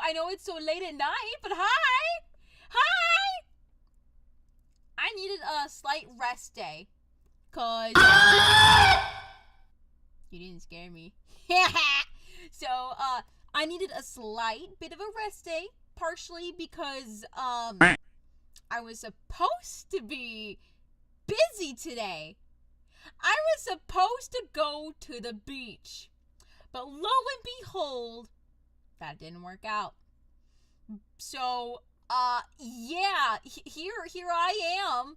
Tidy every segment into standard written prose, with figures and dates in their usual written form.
I know it's so late at night, but hi! Hi! I needed a slight rest day. Cause you didn't scare me. So, I needed a slight bit of a rest day. Partially because, I was supposed to be busy today. I was supposed to go to the beach. But lo and behold, that didn't work out. So, yeah, here I am.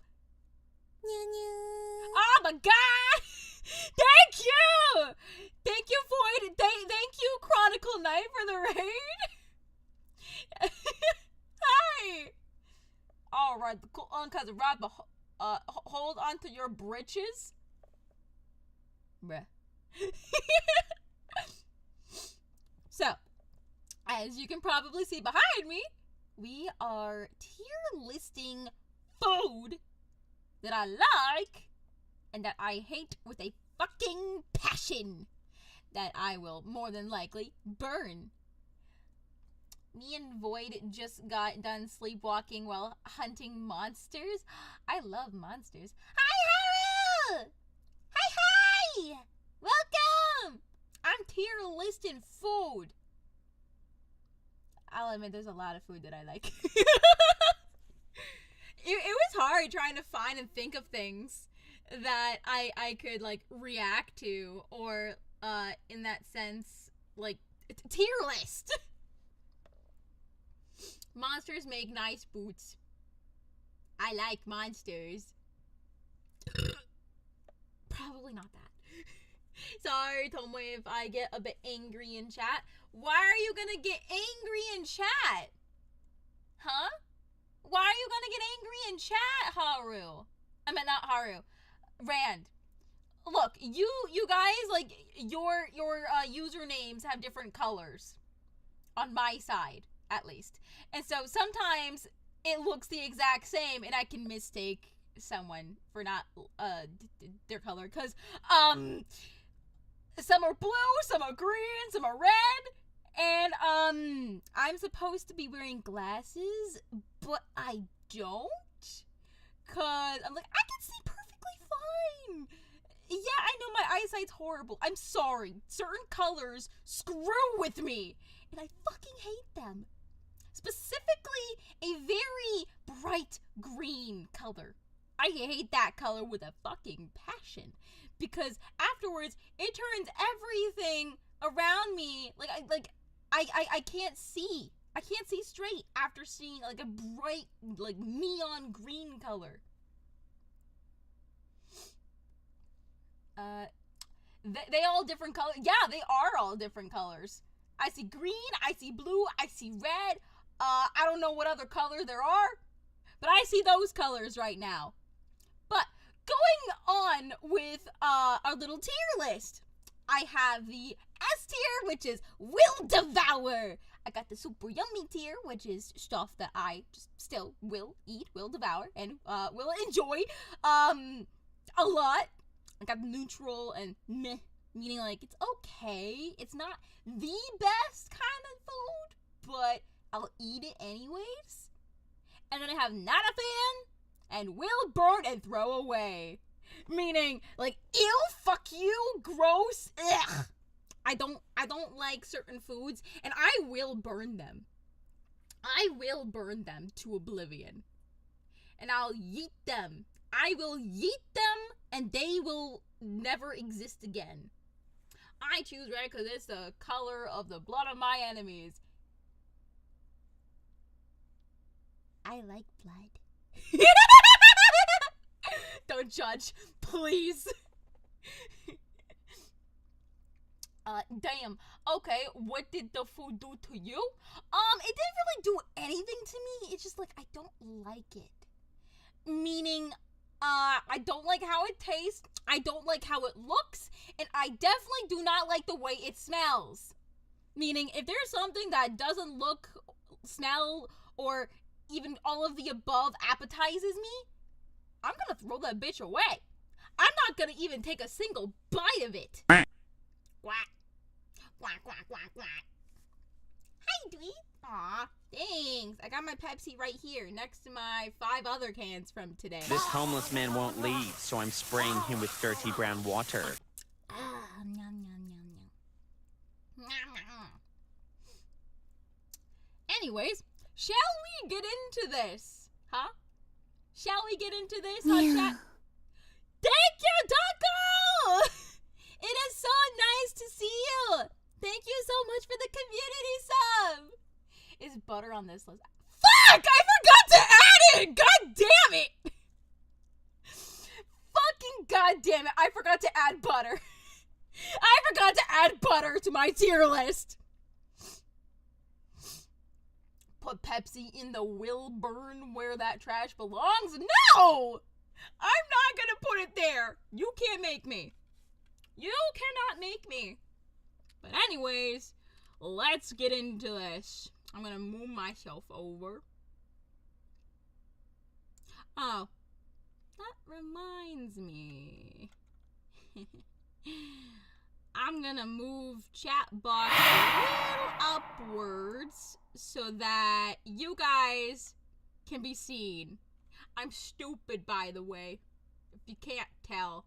Oh my God! Thank you! Thank you, Void. Thank you, Chronicle Knight, for the raid. Hi! Alright, the cool uncousin right, but hold on to your britches. Bruh. So, as you can probably see behind me, we are tier listing food that I like and that I hate with a fucking passion that I will more than likely burn. Me and Void just got done sleepwalking while hunting monsters. I love monsters. Hi, Haru! Hi! Welcome! I'm tier listing food. I'll admit there's a lot of food that I like. It was hard trying to find and think of things that I could, like, react to, or, in that sense, like, tier list. Monsters make nice boots. I like monsters. Probably not that. Sorry, Tomoe, if I get a bit angry in chat. Why are you gonna get angry in chat? Huh? Why are you gonna get angry in chat, Haru? I mean, not Haru. Rand. Look, you guys, like, your usernames have different colors. On my side, at least. And so sometimes it looks the exact same, and I can mistake someone for not, their color. Because, some are blue, some are green, some are red. And, I'm supposed to be wearing glasses, but I don't. Cause I'm like, I can see perfectly fine. Yeah, I know my eyesight's horrible. I'm sorry. Certain colors screw with me. And I fucking hate them. Specifically, a very bright green color. I hate that color with a fucking passion. Because afterwards, it turns everything around me, I can't see. I can't see straight after seeing, like, a bright, like, neon green color. They all different colors. Yeah, they are all different colors. I see green, I see blue, I see red. I don't know what other color there are, but I see those colors right now. But going on with our little tier list, I have the S tier, which is Will Devour. I got the super yummy tier, which is stuff that I just still will eat, will devour, and will enjoy a lot. I got the neutral and meh, meaning like it's okay. It's not the best kind of food, but I'll eat it anyways. And then I have not a fan and will burn and throw away. Meaning, like, ew, fuck you, gross, ugh. I don't like certain foods, and I will burn them. I will burn them to oblivion. And I'll yeet them. I will yeet them, and they will never exist again. I choose red because it's the color of the blood of my enemies. I like blood. Don't judge, please. Damn. Okay, what did the food do to you? It didn't really do anything to me. It's just like I don't like it. Meaning, I don't like how it tastes. I don't like how it looks, and I definitely do not like the way it smells. Meaning, if there's something that doesn't look, smell, or even all of the above appetizes me, I'm gonna throw that bitch away. I'm not gonna even take a single bite of it. Quack. Quack, quack, quack, quack. Hi, Dweeb. Aw, thanks. I got my Pepsi right here next to my 5 other cans from today. This homeless man won't leave, so I'm spraying him with dirty brown water. Nom, nom, nom, nom. Anyways, shall we get into this? Huh? Shall we get into this, huh, chat? Thank you, Taco! It is so nice to see you. Thank you so much for the community sub. Is butter on this list? Fuck! I forgot to add it! God damn it! Fucking god damn it, I forgot to add butter. I forgot to add butter to my tier list. Put Pepsi in the will burn where that trash belongs? No! I'm not gonna put it there. You can't make me. You cannot make me. But anyways, let's get into this. I'm gonna move myself over. Oh, that reminds me. I'm gonna move chat box a little upwards so that you guys can be seen. I'm stupid, by the way, if you can't tell.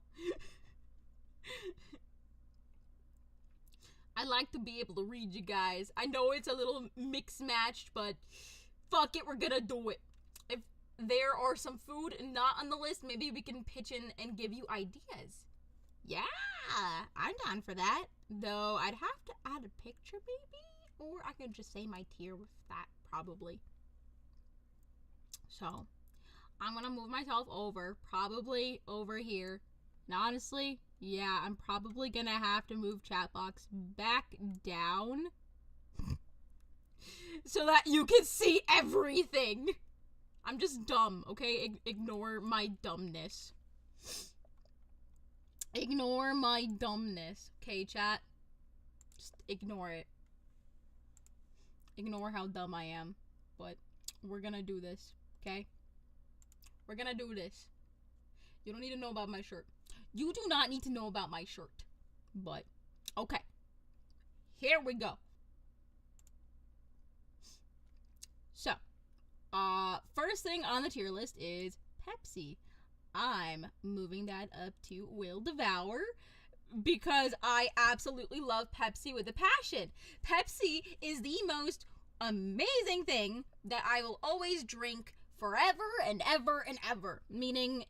I like to be able to read you guys. I know it's a little mix-matched, but fuck it, we're gonna do it. If there are some food not on the list, maybe we can pitch in and give you ideas. Yeah, I'm down for that. Though I'd have to add a picture, maybe? Or I could just say my tier with that, probably. So, I'm gonna move myself over, probably over here. And honestly, yeah, I'm probably gonna have to move chat box back down so that you can see everything. I'm just dumb, okay? Ignore my dumbness. Ignore my dumbness, okay, chat? Just ignore it. Ignore how dumb I am. But we're gonna do this, okay? We're gonna do this. You don't need to know about my shirt. You do not need to know about my shirt. But, okay. Here we go. So, first thing on the tier list is Pepsi. I'm moving that up to Will Devour because I absolutely love Pepsi with a passion. Pepsi is the most amazing thing that I will always drink forever and ever and ever. Meaning,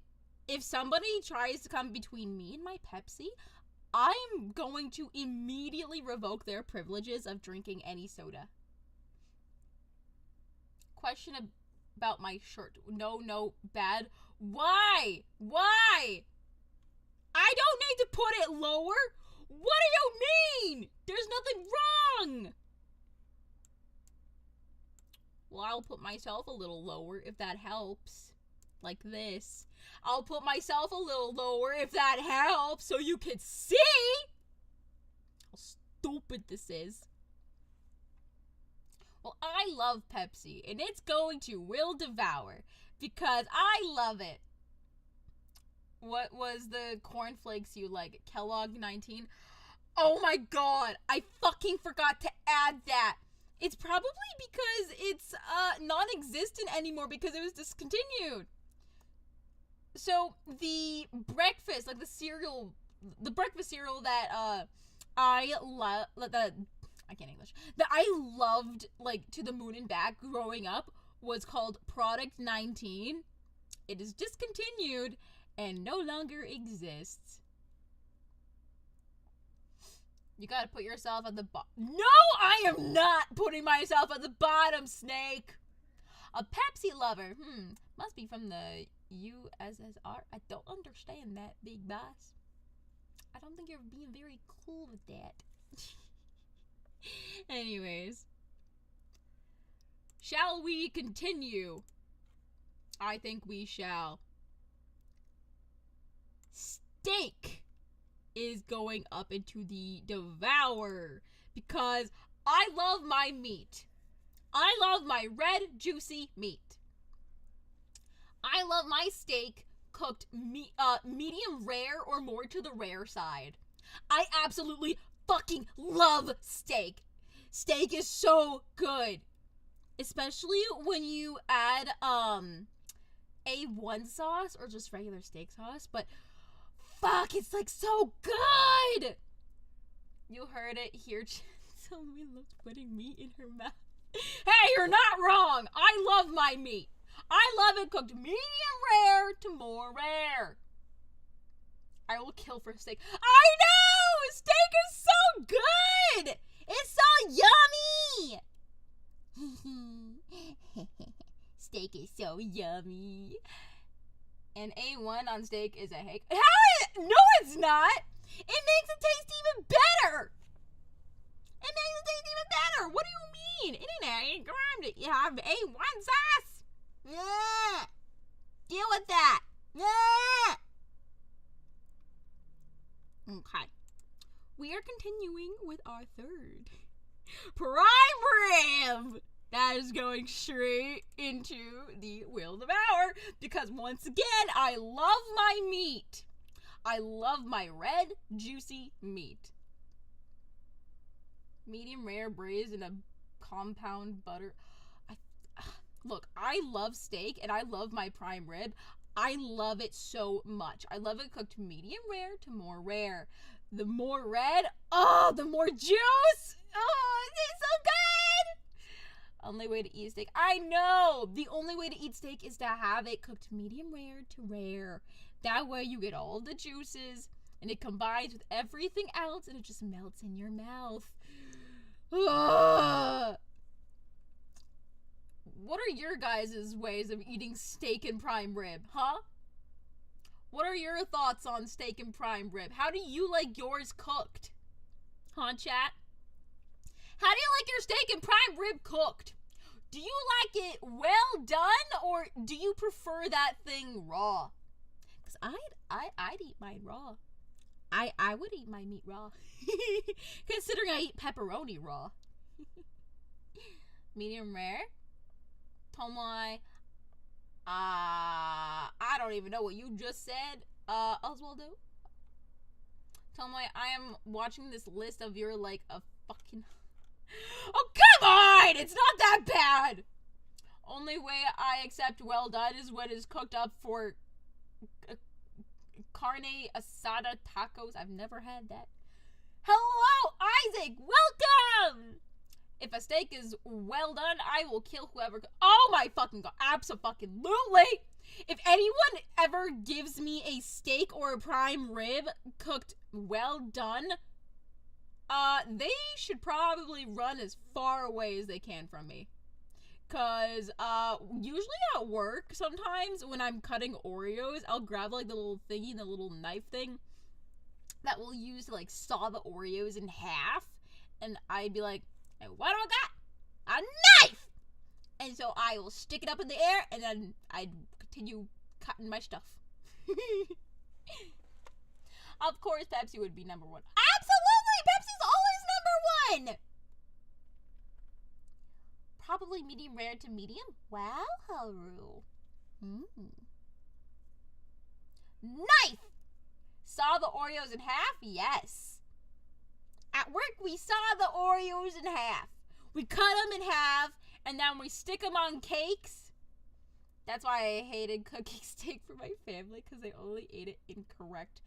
if somebody tries to come between me and my Pepsi, I'm going to immediately revoke their privileges of drinking any soda. Question about my shirt. No, bad. Why? Why? I don't need to put it lower. What do you mean? There's nothing wrong. Well, I'll put myself a little lower if that helps. Like this. I'll put myself a little lower if that helps so you can see how stupid this is. Well, I love Pepsi, and it's going to Will Devour because I love it. What was the cornflakes you like? Kellogg 19? Oh my god, I fucking forgot to add that. It's probably because it's non-existent anymore because it was discontinued. So the breakfast, like the breakfast cereal that I love, that I loved like to the moon and back growing up was called Product 19. It is discontinued and no longer exists. You gotta put yourself at the bottom. No, I am not putting myself at the bottom, Snake. A Pepsi lover. Must be from the USSR. I don't understand that, big boss. I don't think you're being very cool with that. Anyways. Shall we continue? I think we shall. Steak is going up into the Devour because I love my meat. I love my red, juicy meat. I love my steak cooked medium rare or more to the rare side. I absolutely fucking love steak. Steak is so good. especially when you add A1 sauce or just regular steak sauce, but fuck, it's like so good. You heard it here. Tomoe loves putting meat in her mouth. Hey, you're not wrong. I love my meat. I love it cooked medium rare to more rare. I will kill for steak. I know! Steak is so good! It's so yummy! Steak is so yummy. And A1 on steak is a hake. No, it's not! It makes it taste even better! It makes it taste even better! What do you mean? It ain't grind it. You have A1 sauce? Yeah! Deal with that! Yeah! Okay. We are continuing with our third prime rib. That is going straight into the Will Devour because once again, I love my meat. I love my red, juicy meat. Medium rare braised in a compound butter. Look, I love steak and I love my prime rib. I love it so much. I love it cooked medium rare to more rare. The more red, the more juice. Oh, it's so good. Only way to eat steak. I know. The only way to eat steak is to have it cooked medium rare to rare. That way you get all the juices and it combines with everything else and it just melts in your mouth. What are your guys' ways of eating steak and prime rib, huh? What are your thoughts on steak and prime rib? How do you like yours cooked? Huh, chat? How do you like your steak and prime rib cooked? Do you like it well done or do you prefer that thing raw? Because I'd eat mine raw. I would eat my meat raw. Considering I eat pepperoni raw. Medium rare. Tomoe. I don't even know what you just said. Oswaldo. Tomoe, I am watching this list of your like a fucking. Oh come on! It's not that bad. Only way I accept well done is when it's cooked up for carne asada tacos. I've never had that. Hello, Isaac. Welcome. If a steak is well done, I will kill whoever. Oh my fucking god. Abso-fucking-lutely. If anyone ever gives me a steak or a prime rib cooked well done, they should probably run as far away as they can from me. Cause, usually at work, sometimes when I'm cutting Oreos, I'll grab like the little thingy, the little knife thing that we'll use to like saw the Oreos in half. And I'd be like, hey, what do I got? A knife! And so I will stick it up in the air and then I'd continue cutting my stuff. Of course, Pepsi would be number one. Absolutely! Pepsi's always number one! Probably medium rare to medium. Wow, Haru. Knife! Saw the Oreos in half? Yes. At work, we saw the Oreos in half. We cut them in half, and then we stick them on cakes. That's why I hated cooking steak for my family, because they only ate it incorrect.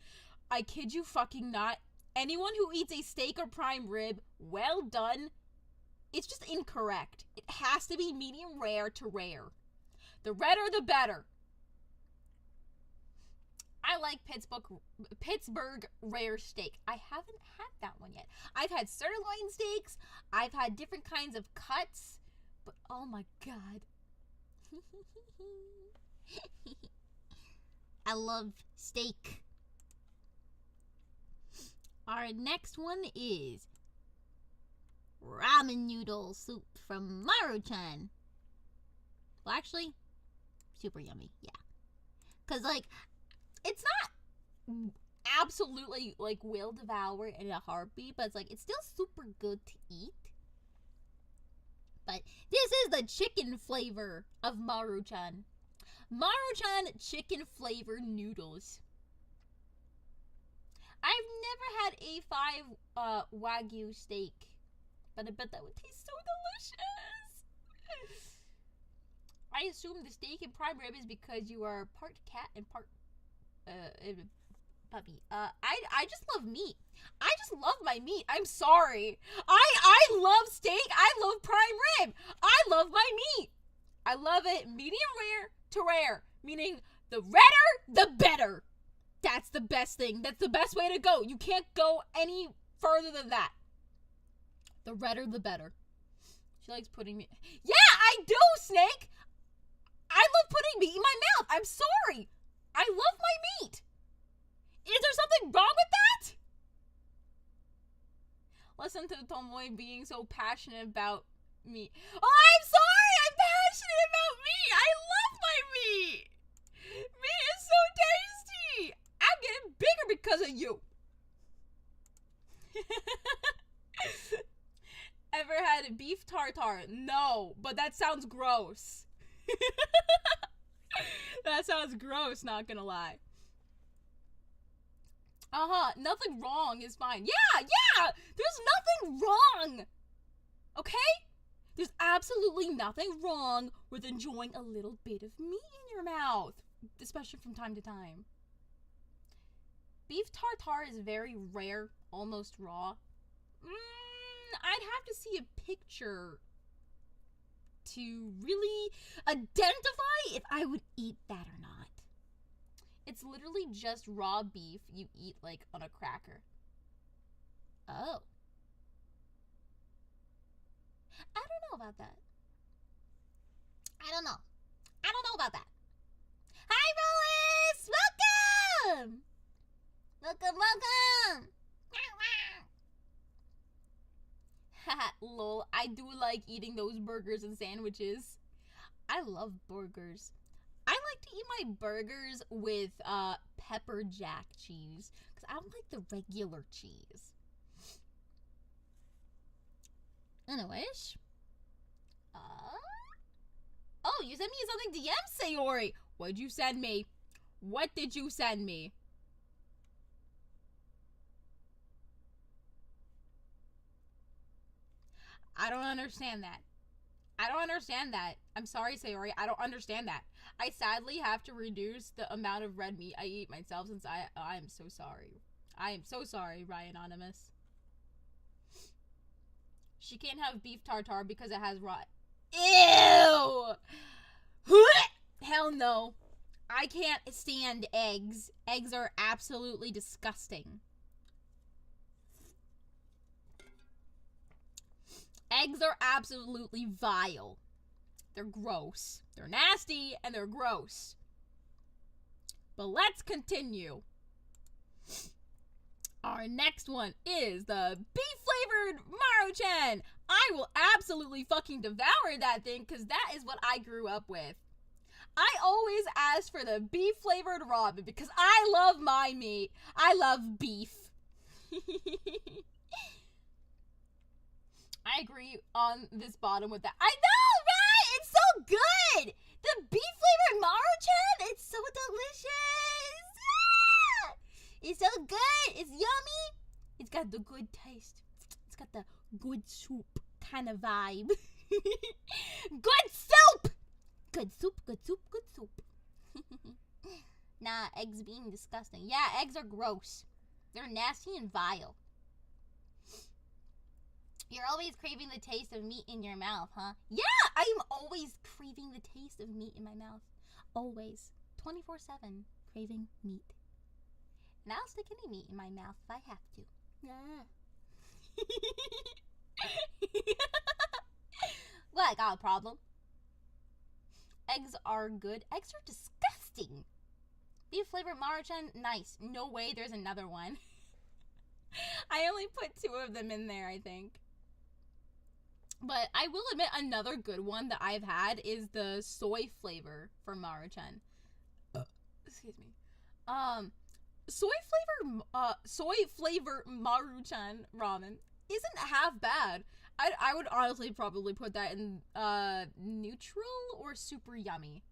I kid you fucking not. Anyone who eats a steak or prime rib well done, it's just incorrect. It has to be medium rare to rare. The redder, the better. I like Pittsburgh rare steak. I haven't had that one yet. I've had sirloin steaks. I've had different kinds of cuts. But oh my god. I love steak. Our next one is ramen noodle soup from Maruchan. Well, actually, super yummy, yeah. Because, like, it's not absolutely, like, will devour in a heartbeat, but it's, like, it's still super good to eat. But this is the chicken flavor of Maruchan. Maruchan chicken flavor noodles. I've never had A5 Wagyu steak, but I bet that would taste so delicious. I assume the steak and prime rib is because you are part cat and part puppy. I just love meat. I just love my meat. I'm sorry. I love steak. I love prime rib. I love my meat. I love it medium rare to rare, meaning the redder, the better. That's the best thing. That's the best way to go. You can't go any further than that. The redder, the better. She likes putting me. Yeah, I do, Snake. I love putting meat in my mouth. I'm sorry. I love my meat. Is there something wrong with that? Listen to Tomoe being so passionate about meat. Oh, I'm sorry. I'm passionate about meat. I love my meat. Meat is so tasty. I'm getting bigger because of you. Ever had beef tartare? No, but that sounds gross. That sounds gross, not gonna lie. Nothing wrong is fine. Yeah, there's nothing wrong. Okay? There's absolutely nothing wrong with enjoying a little bit of meat in your mouth, especially from time to time. Beef tartare is very rare, almost raw. I'd have to see a picture to really identify if I would eat that or not. It's literally just raw beef you eat like on a cracker. Oh. I don't know about that. I don't know about that. Hi, Rollins! Welcome! Welcome! Haha, lol. I do like eating those burgers and sandwiches. I love burgers. I like to eat my burgers with pepper jack cheese because I don't like the regular cheese. Anyways. Oh, you sent me something DM, Sayori. What'd you send me? What did you send me? I don't understand that. I'm sorry, Sayori. I don't understand that. I sadly have to reduce the amount of red meat I eat myself since I am so sorry. I am so sorry, Ryanonymous. She can't have beef tartare because it has raw. Ew! Hell no. I can't stand eggs. Eggs are absolutely disgusting. Eggs are absolutely vile. They're gross. They're nasty and they're gross. But let's continue. Our next one is the beef-flavored Maruchan. I will absolutely fucking devour that thing because that is what I grew up with. I always ask for the beef-flavored ramen because I love my meat. I love beef. I agree on this bottom with that. I know, right? It's so good. The beef-flavored Maruchan, it's so delicious. Ah! It's so good. It's yummy. It's got the good taste. It's got the good soup kind of vibe. Good soup. Good soup, good soup, good soup. Nah, eggs being disgusting. Yeah, eggs are gross. They're nasty and vile. You're always craving the taste of meat in your mouth, huh? Yeah, I'm always craving the taste of meat in my mouth. Always. 24/7 craving meat. And I'll stick any meat in my mouth if I have to. Yeah. Well, I got a problem. Eggs are good. Eggs are disgusting. Beef flavored Maruchan, nice. No way there's another one. I only put 2 of them in there, I think. But I will admit another good one that I've had is the soy flavor for Maruchan. Excuse me. Soy flavor Maruchan ramen isn't half bad. I would honestly probably put that in neutral or super yummy.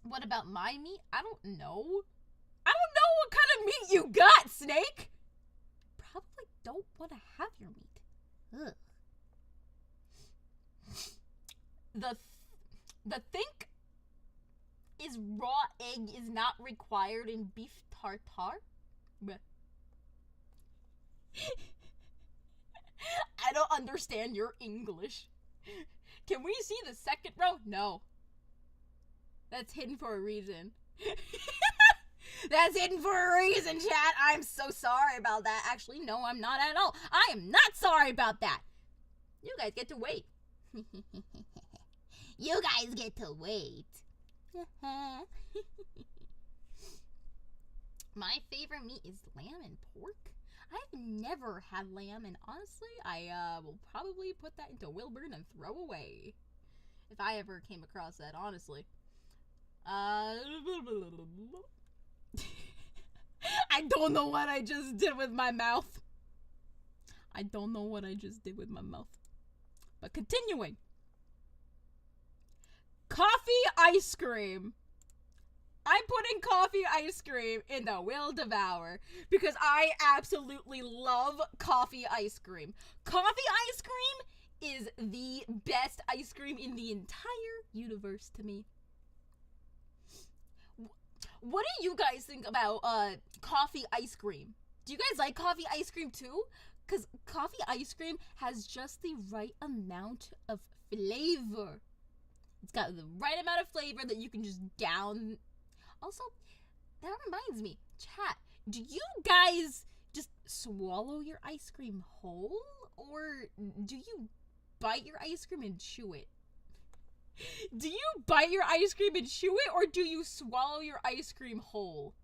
What about my meat? I don't know. I don't know what kind of meat you got, Snake. Probably don't want to have your meat. Ugh. the think is raw egg is not required in beef tartare. Bleh. I don't understand your English. Can we see the second row? No. That's hidden for a reason. That's hidden for a reason, chat. I'm so sorry about that. Actually, no, I'm not at all. I am not sorry about that. You guys get to wait. You guys get to wait. My favorite meat is lamb and pork. I've never had lamb, and honestly, I will probably put that into Wilburn and throw away. If I ever came across that, honestly. I don't know what I just did with my mouth. I don't know what I just did with my mouth. But continuing. Coffee ice cream. I'm putting coffee ice cream in the Will Devour because I absolutely love coffee ice cream. Coffee ice cream is the best ice cream in the entire universe to me. What do you guys think about coffee ice cream? Do you guys like coffee ice cream too? Because coffee ice cream has just the right amount of flavor. It's got the right amount of flavor that you can just down. Also, that reminds me, chat, do you guys just swallow your ice cream whole? Or do you bite your ice cream and chew it? Do you bite your ice cream and chew it, or do you swallow your ice cream whole?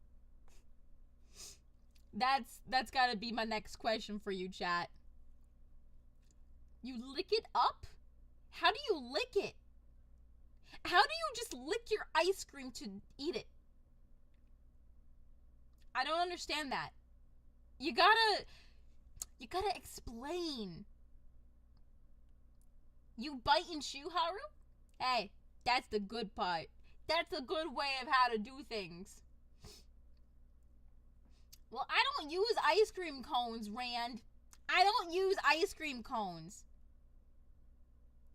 That's gotta be my next question for you, chat. You lick it up? How do you lick it? How do you just lick your ice cream to eat it? I don't understand that. You gotta explain. You bite and chew, Haru? Hey, that's the good part. That's a good way of how to do things. Well, I don't use ice cream cones, Rand. I don't use ice cream cones.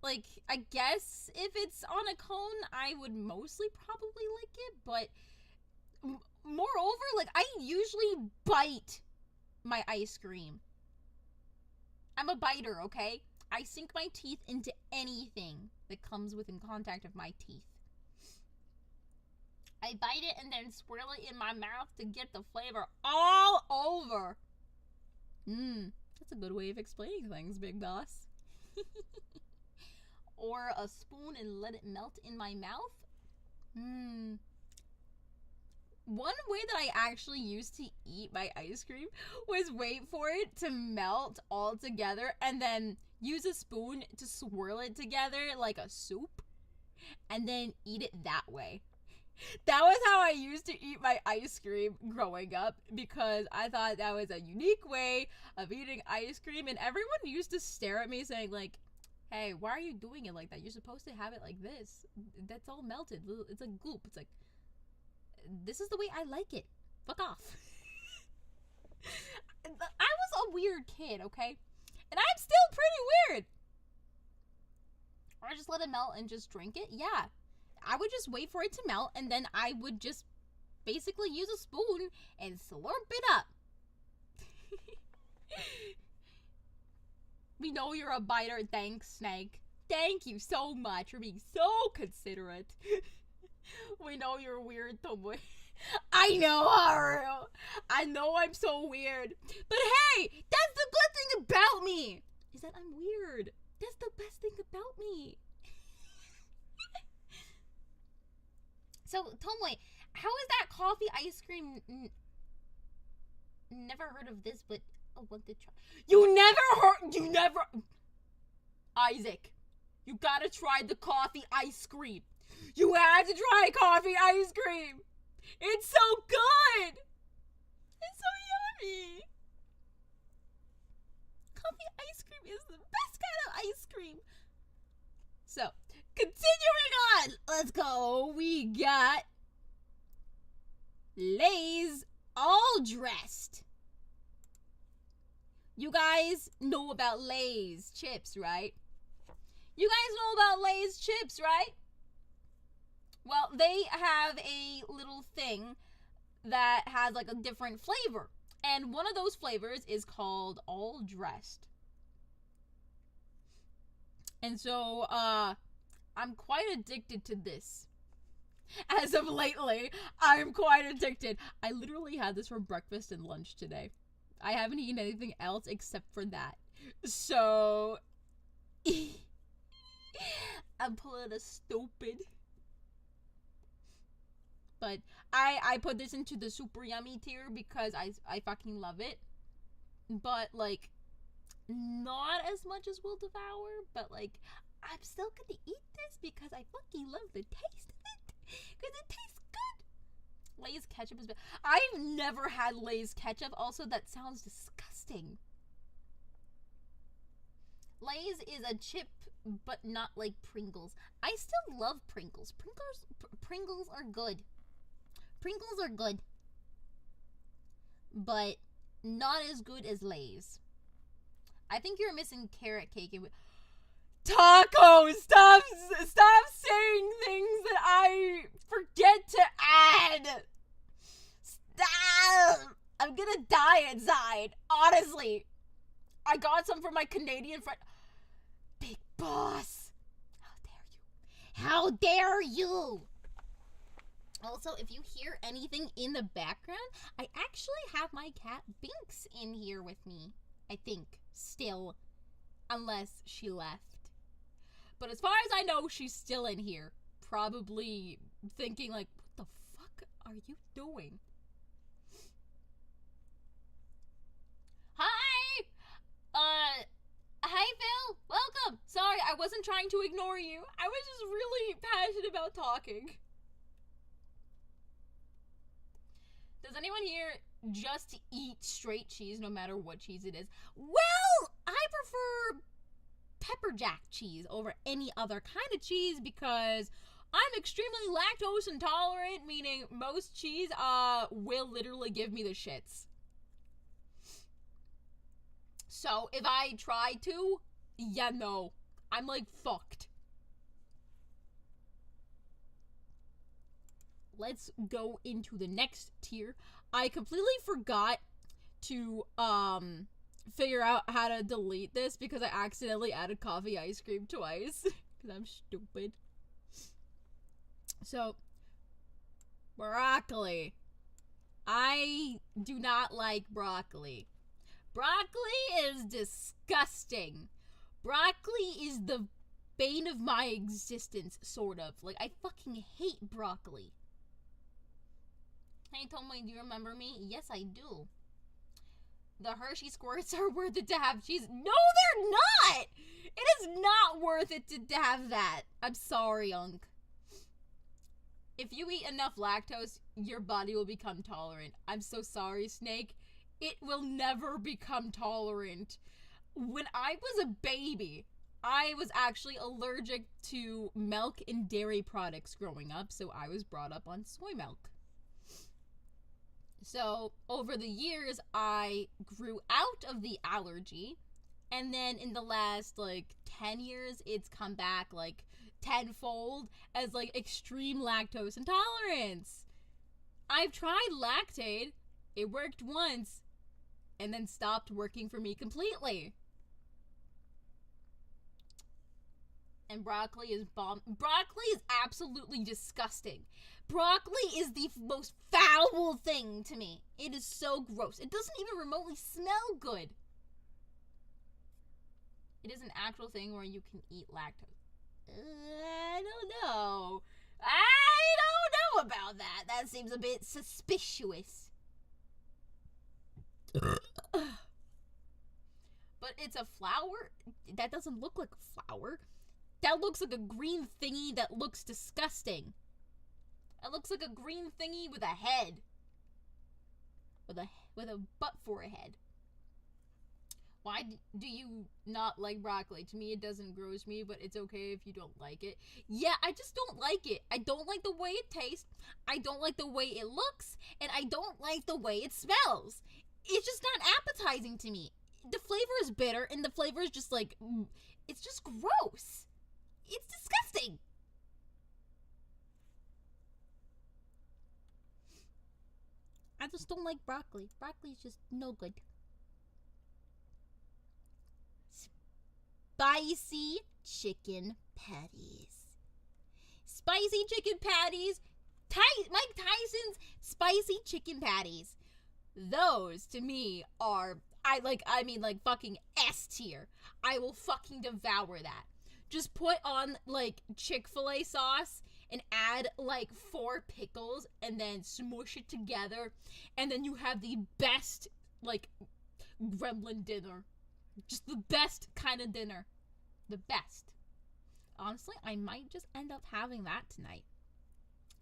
Like, I guess if it's on a cone, I would mostly probably lick it, but moreover, like, I usually bite my ice cream. I'm a biter, okay? I sink my teeth into anything that comes within contact of my teeth. I bite it and then swirl it in my mouth to get the flavor all over. That's a good way of explaining things, big boss. Or a spoon and let it melt in my mouth. One way that I actually used to eat my ice cream was wait for it to melt all together and then use a spoon to swirl it together like a soup and then eat it that way. That was how I used to eat my ice cream growing up because I thought that was a unique way of eating ice cream, and everyone used to stare at me saying like, hey, why are you doing it like that? You're supposed to have it like this. That's all melted. It's like goop. It's like, this is the way I like it. Fuck off. I was a weird kid, okay? And I'm still pretty weird. Or just let it melt and just drink it? Yeah. I would just wait for it to melt, and then I would just basically use a spoon and slurp it up. We know you're a biter. Thanks, Snake. Thank you so much for being so considerate. We know you're weird, Tomoe. I know, Haru. I know I'm so weird. But hey, that's the good thing about me, is that I'm weird. That's the best thing about me. So, Tomoe, how is that coffee ice cream? Never heard of this, but I want to try. You never. Isaac, you gotta try the coffee ice cream. You have to try coffee ice cream. It's so good. It's so yummy. Coffee ice cream is the best kind of ice cream. So, continuing on. Let's go. We got Lay's all dressed. You guys know about Lay's chips, right? You guys know about Lay's chips, right? Well, they have a little thing that has like a different flavor. And one of those flavors is called All Dressed. And so, I'm quite addicted to this. As of lately, I'm quite addicted. I literally had this for breakfast and lunch today. I haven't eaten anything else except for that. So, I'm pulling a stupid. But I put this into the super yummy tier because I fucking love it. But, like, not as much as Will Devour, but, like, I'm still gonna eat this because I fucking love the taste of it. Because it tastes good. Lay's ketchup is bad. I've never had Lay's ketchup. Also, that sounds disgusting. Lay's is a chip, but not like Pringles. I still love Pringles. Pringles are good. Pringles are good. But not as good as Lay's. I think you're missing carrot cake. Taco! Stop saying things that I forget to add. Stop! I'm gonna die inside. Honestly. I got some from my Canadian friend. Big boss. How dare you? Also, if you hear anything in the background, I actually have my cat Binks in here with me. I think. Still. Unless she left. But as far as I know, she's still in here. Probably thinking like, what the fuck are you doing? Hi! Hi Phil! Welcome! Sorry, I wasn't trying to ignore you. I was just really passionate about talking. Does anyone here just eat straight cheese no matter what cheese it is? Well, I prefer pepper jack cheese over any other kind of cheese because I'm extremely lactose intolerant, meaning most cheese will literally give me the shits. So if I try to, yeah, no, I'm like fucked. Let's go into the next tier. I completely forgot to figure out how to delete this because I accidentally added coffee ice cream twice because I'm stupid. So, broccoli. I do not like broccoli. Broccoli is disgusting. Broccoli is the bane of my existence, sort of. Like, I fucking hate broccoli. Hey, Tomoe, do you remember me? Yes, I do. The Hershey squirts are worth it to have cheese. No, they're not! It is not worth it to have that. I'm sorry, Unc. If you eat enough lactose, your body will become tolerant. I'm so sorry, Snake. It will never become tolerant. When I was a baby, I was actually allergic to milk and dairy products growing up, so I was brought up on soy milk. So, over the years, I grew out of the allergy, and then in the last, 10 years, it's come back, tenfold as, extreme lactose intolerance. I've tried Lactaid. It worked once, and then stopped working for me completely. And broccoli is bomb. Broccoli is absolutely disgusting. Broccoli is the most foul thing to me. It is so gross. It doesn't even remotely smell good. It is an actual thing where you can eat lactose. I don't know. I don't know about that. That seems a bit suspicious. But it's a flower? That doesn't look like a flower. That looks like a green thingy that looks disgusting. It looks like a green thingy with a head. With a butt for a head. Why do you not like broccoli? To me, it doesn't gross me, but it's okay if you don't like it. Yeah, I just don't like it. I don't like the way it tastes. I don't like the way it looks. And I don't like the way it smells. It's just not appetizing to me. The flavor is bitter, and the flavor is just it's just gross. It's disgusting. I just don't like broccoli. Broccoli's just no good. Spicy chicken patties. Spicy chicken patties. Mike Tyson's spicy chicken patties. Those to me are like fucking S tier. I will fucking devour that. Just put on like Chick-fil-A sauce and add like 4 pickles and then smush it together, and then you have the best like gremlin dinner. Just the best kind of dinner. The best. Honestly, I might just end up having that tonight,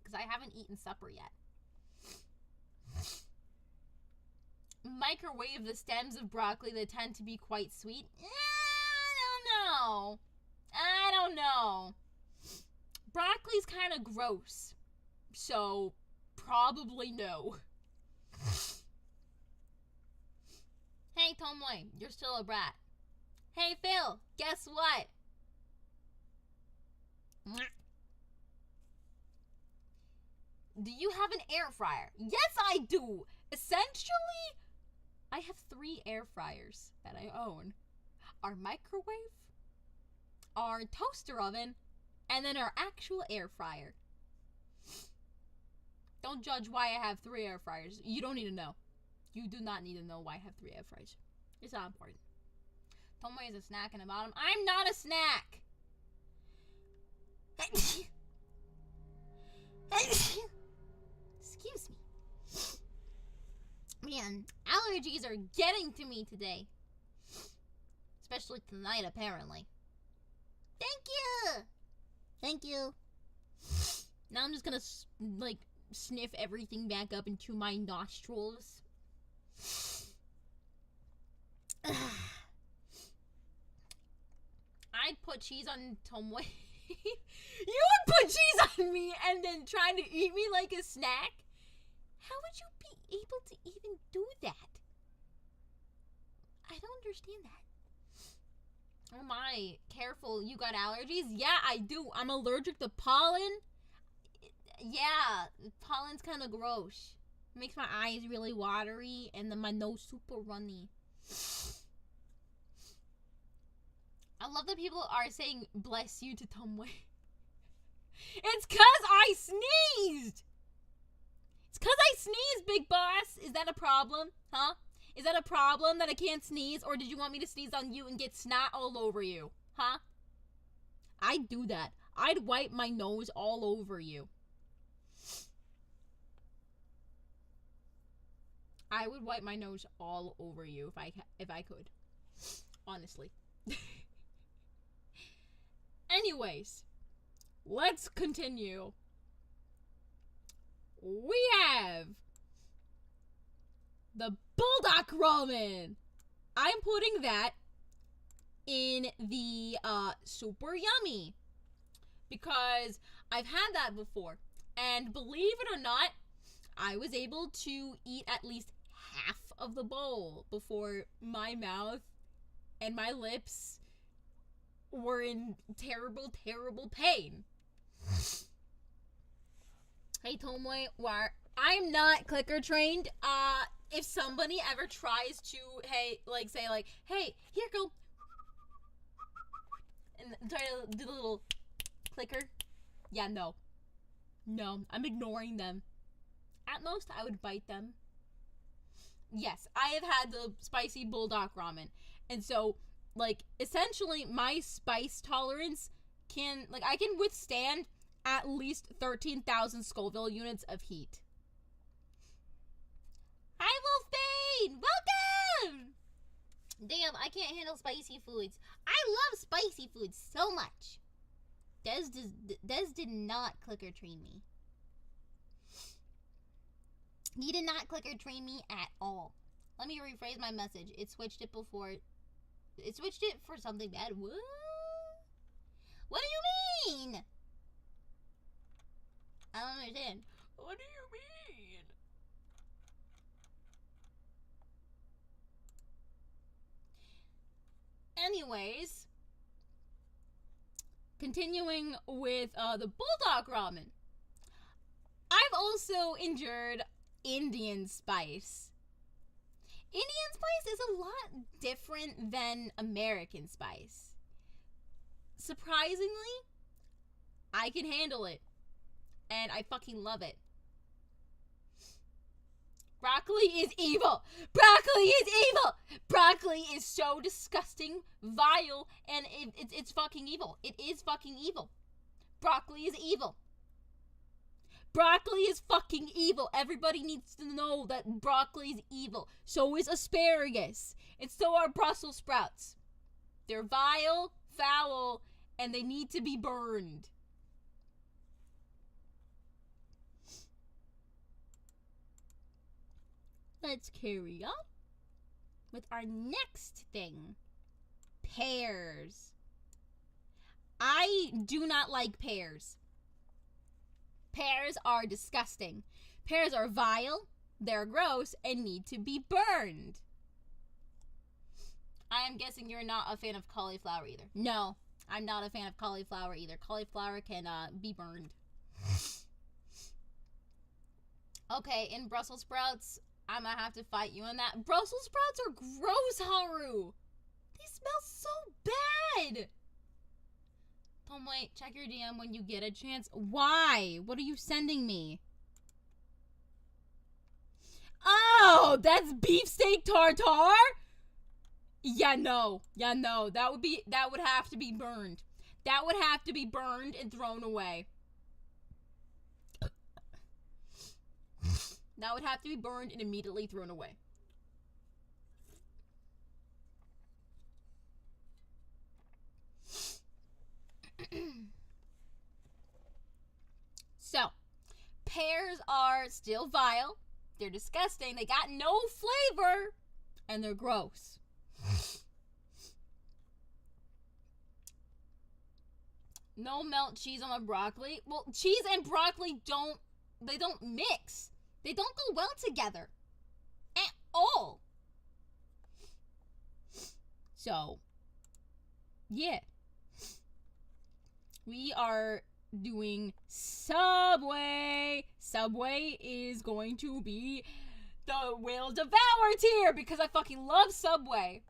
because I haven't eaten supper yet. Microwave the stems of broccoli that tend to be quite sweet. I don't know. Broccoli's kind of gross, so probably no. Hey, Tomoe, you're still a brat. Hey, Phil, guess what? Do you have an air fryer? Yes, I do. Essentially, I have 3 air fryers that I own. Our microwave, our toaster oven, and then our actual air fryer. Don't judge why I have 3 air fryers. You don't need to know. You do not need to know why I have 3 air fryers. It's not important. Tomoe is a snack in the bottom. I'm not a snack. Excuse me. Man, allergies are getting to me today. Especially tonight, apparently. Thank you. Now I'm just gonna, like, sniff everything back up into my nostrils. I'd put cheese on Tomoe. You would put cheese on me and then try to eat me like a snack? How would you be able to even do that? I don't understand that. Oh my, careful, you got allergies? Yeah, I do. I'm allergic to pollen. Yeah, pollen's kind of gross. It makes my eyes really watery and then my nose super runny. I love that people are saying bless you to Tomoe. It's 'cause I sneezed! It's 'cause I sneezed, big boss! Is that a problem? Huh? Is that a problem that I can't sneeze? Or did you want me to sneeze on you and get snot all over you? Huh? I'd do that. I'd wipe my nose all over you. I would wipe my nose all over you if I could. Honestly. Anyways, let's continue. We have the Bulldog Ramen. I'm putting that in the super yummy because I've had that before, and believe it or not, I was able to eat at least half of the bowl before my mouth and my lips were in terrible, terrible pain. Hey, Tomoe, I'm not clicker trained. If somebody ever tries to, say, hey, here, go, and try to do the little clicker, yeah, no, I'm ignoring them. At most, I would bite them. Yes, I have had the spicy bulldog ramen, and so, essentially, my spice tolerance I can withstand at least 13,000 Scoville units of heat. Hi, Wolfbane! Welcome! Damn, I can't handle spicy foods. I love spicy foods so much. Des did not clicker train me. He did not clicker train me at all. Let me rephrase my message. It switched it for something bad. What? What do you mean? I don't understand. What do you mean? Anyways, continuing with the bulldog ramen. I've also endured Indian spice. Indian spice is a lot different than American spice. Surprisingly, I can handle it. And I fucking love it. Broccoli is evil. Broccoli is evil. Broccoli is so disgusting, vile, and it's fucking evil. It is fucking evil. Broccoli is evil. Broccoli is fucking evil. Everybody needs to know that broccoli is evil. So is asparagus. And so are Brussels sprouts. They're vile, foul, and they need to be burned. Let's carry on with our next thing. Pears. I do not like pears. Pears are disgusting. Pears are vile, they're gross, and need to be burned. I am guessing you're not a fan of cauliflower either. No, I'm not a fan of cauliflower either. Cauliflower can be burned. Okay, in Brussels sprouts, I'm gonna have to fight you on that. Brussels sprouts are gross, Haru. They smell so bad. Tomoe, check your DM when you get a chance. Why? What are you sending me? Oh, that's beefsteak tartare? Yeah, no. Yeah, no. That would have to be burned. That would have to be burned and thrown away. That would have to be burned and immediately thrown away. So, pears are still vile. They're disgusting. They got no flavor. And they're gross. No melt cheese on my broccoli. Well, cheese and broccoli don't mix. They don't go well together. At all. So, yeah. We are doing Subway. Subway is going to be the Will Devour tier because I fucking love Subway.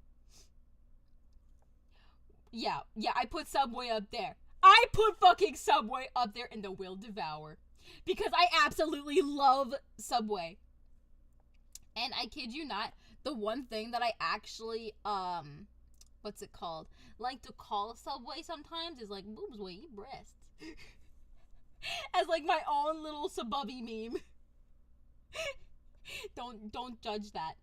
Yeah, I put Subway up there. I put fucking Subway up there in the Will Devour because I absolutely love Subway. And I kid you not, the one thing that I actually, what's it called? Like to call Subway sometimes is like, boobs will eat breasts. As like my own little sububby meme. Don't judge that.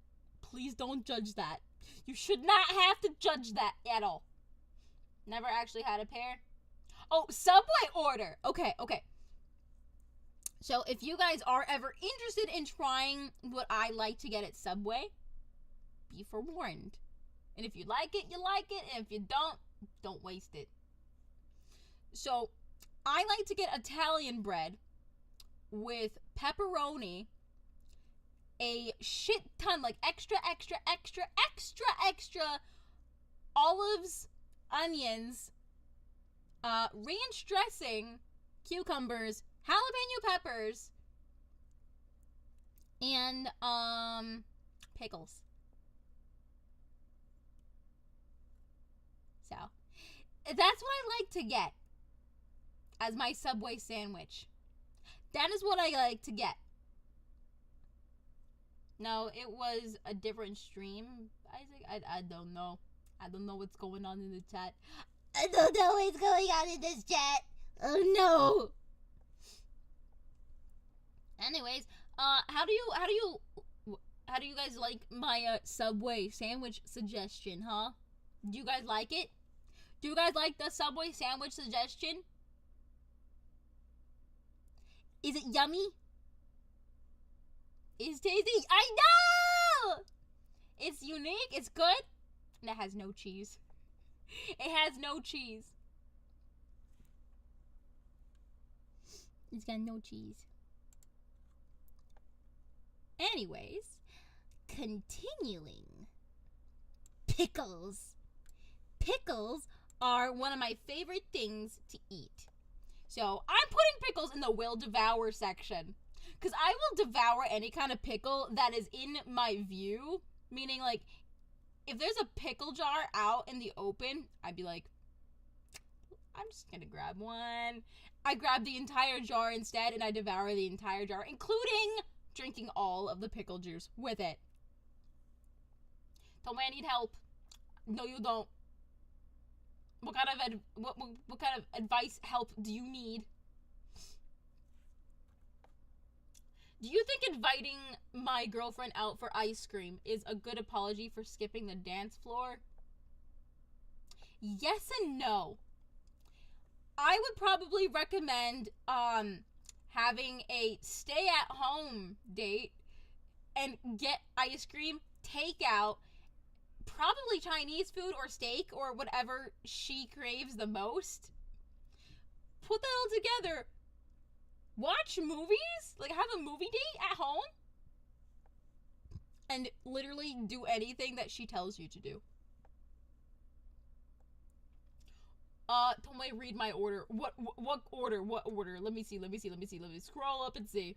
Please don't judge that. You should not have to judge that at all. Never actually had a pair. Oh, Subway order. Okay. So if you guys are ever interested in trying what I like to get at Subway, be forewarned. And if you like it, you like it. And if you don't waste it. So I like to get Italian bread with pepperoni, a shit ton, like extra olives, onions, ranch dressing, cucumbers, jalapeno peppers, and pickles. So that's what I like to get as my Subway sandwich. That is what I like to get. No, it was a different stream, Isaac. I don't know. I don't know what's going on in the chat. I don't know what's going on in this chat. Oh no. Anyways, how do you guys like my Subway sandwich suggestion, huh? Do you guys like it? Do you guys like the Subway sandwich suggestion? Is it yummy? It's tasty. I know! It's unique, it's good, and it has no cheese. It has no cheese. It's got no cheese. Anyways, continuing. Pickles. Pickles are one of my favorite things to eat. So I'm putting pickles in the will devour section. Because I will devour any kind of pickle that is in my view. Meaning, like, if there's a pickle jar out in the open, I'd be like, I'm just gonna grab one. I grab the entire jar instead, and I devour the entire jar, including drinking all of the pickle juice with it. Tomoe, I need help. No, you don't. What kind of advice, help do you need? Do you think inviting my girlfriend out for ice cream is a good apology for skipping the dance floor? Yes and no. I would probably recommend having a stay-at-home date and get ice cream, takeout, probably Chinese food or steak or whatever she craves the most. Put that all together. Watch movies, like have a movie date at home, and literally do anything that she tells you to do. Tomoe, read my order. What order? What order? Let me see. Let me scroll up and see.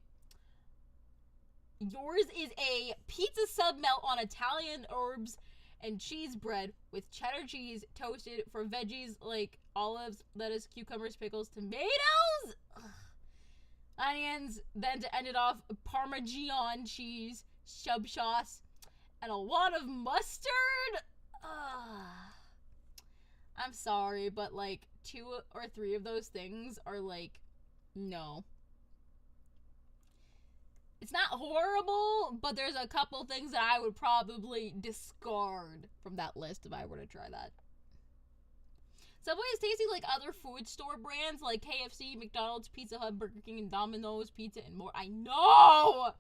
Yours is a pizza sub melt on Italian herbs and cheese bread with cheddar cheese toasted for veggies like olives, lettuce, cucumbers, pickles, tomatoes, onions, then to end it off, Parmesan cheese, sub sauce, and a lot of mustard. I'm sorry, but like 2 or 3 of those things are like, no. It's not horrible, but there's a couple things that I would probably discard from that list if I were to try that. Subway is tasty like other food store brands like KFC, McDonald's, Pizza Hut, Burger King, and Domino's Pizza, and more. I know!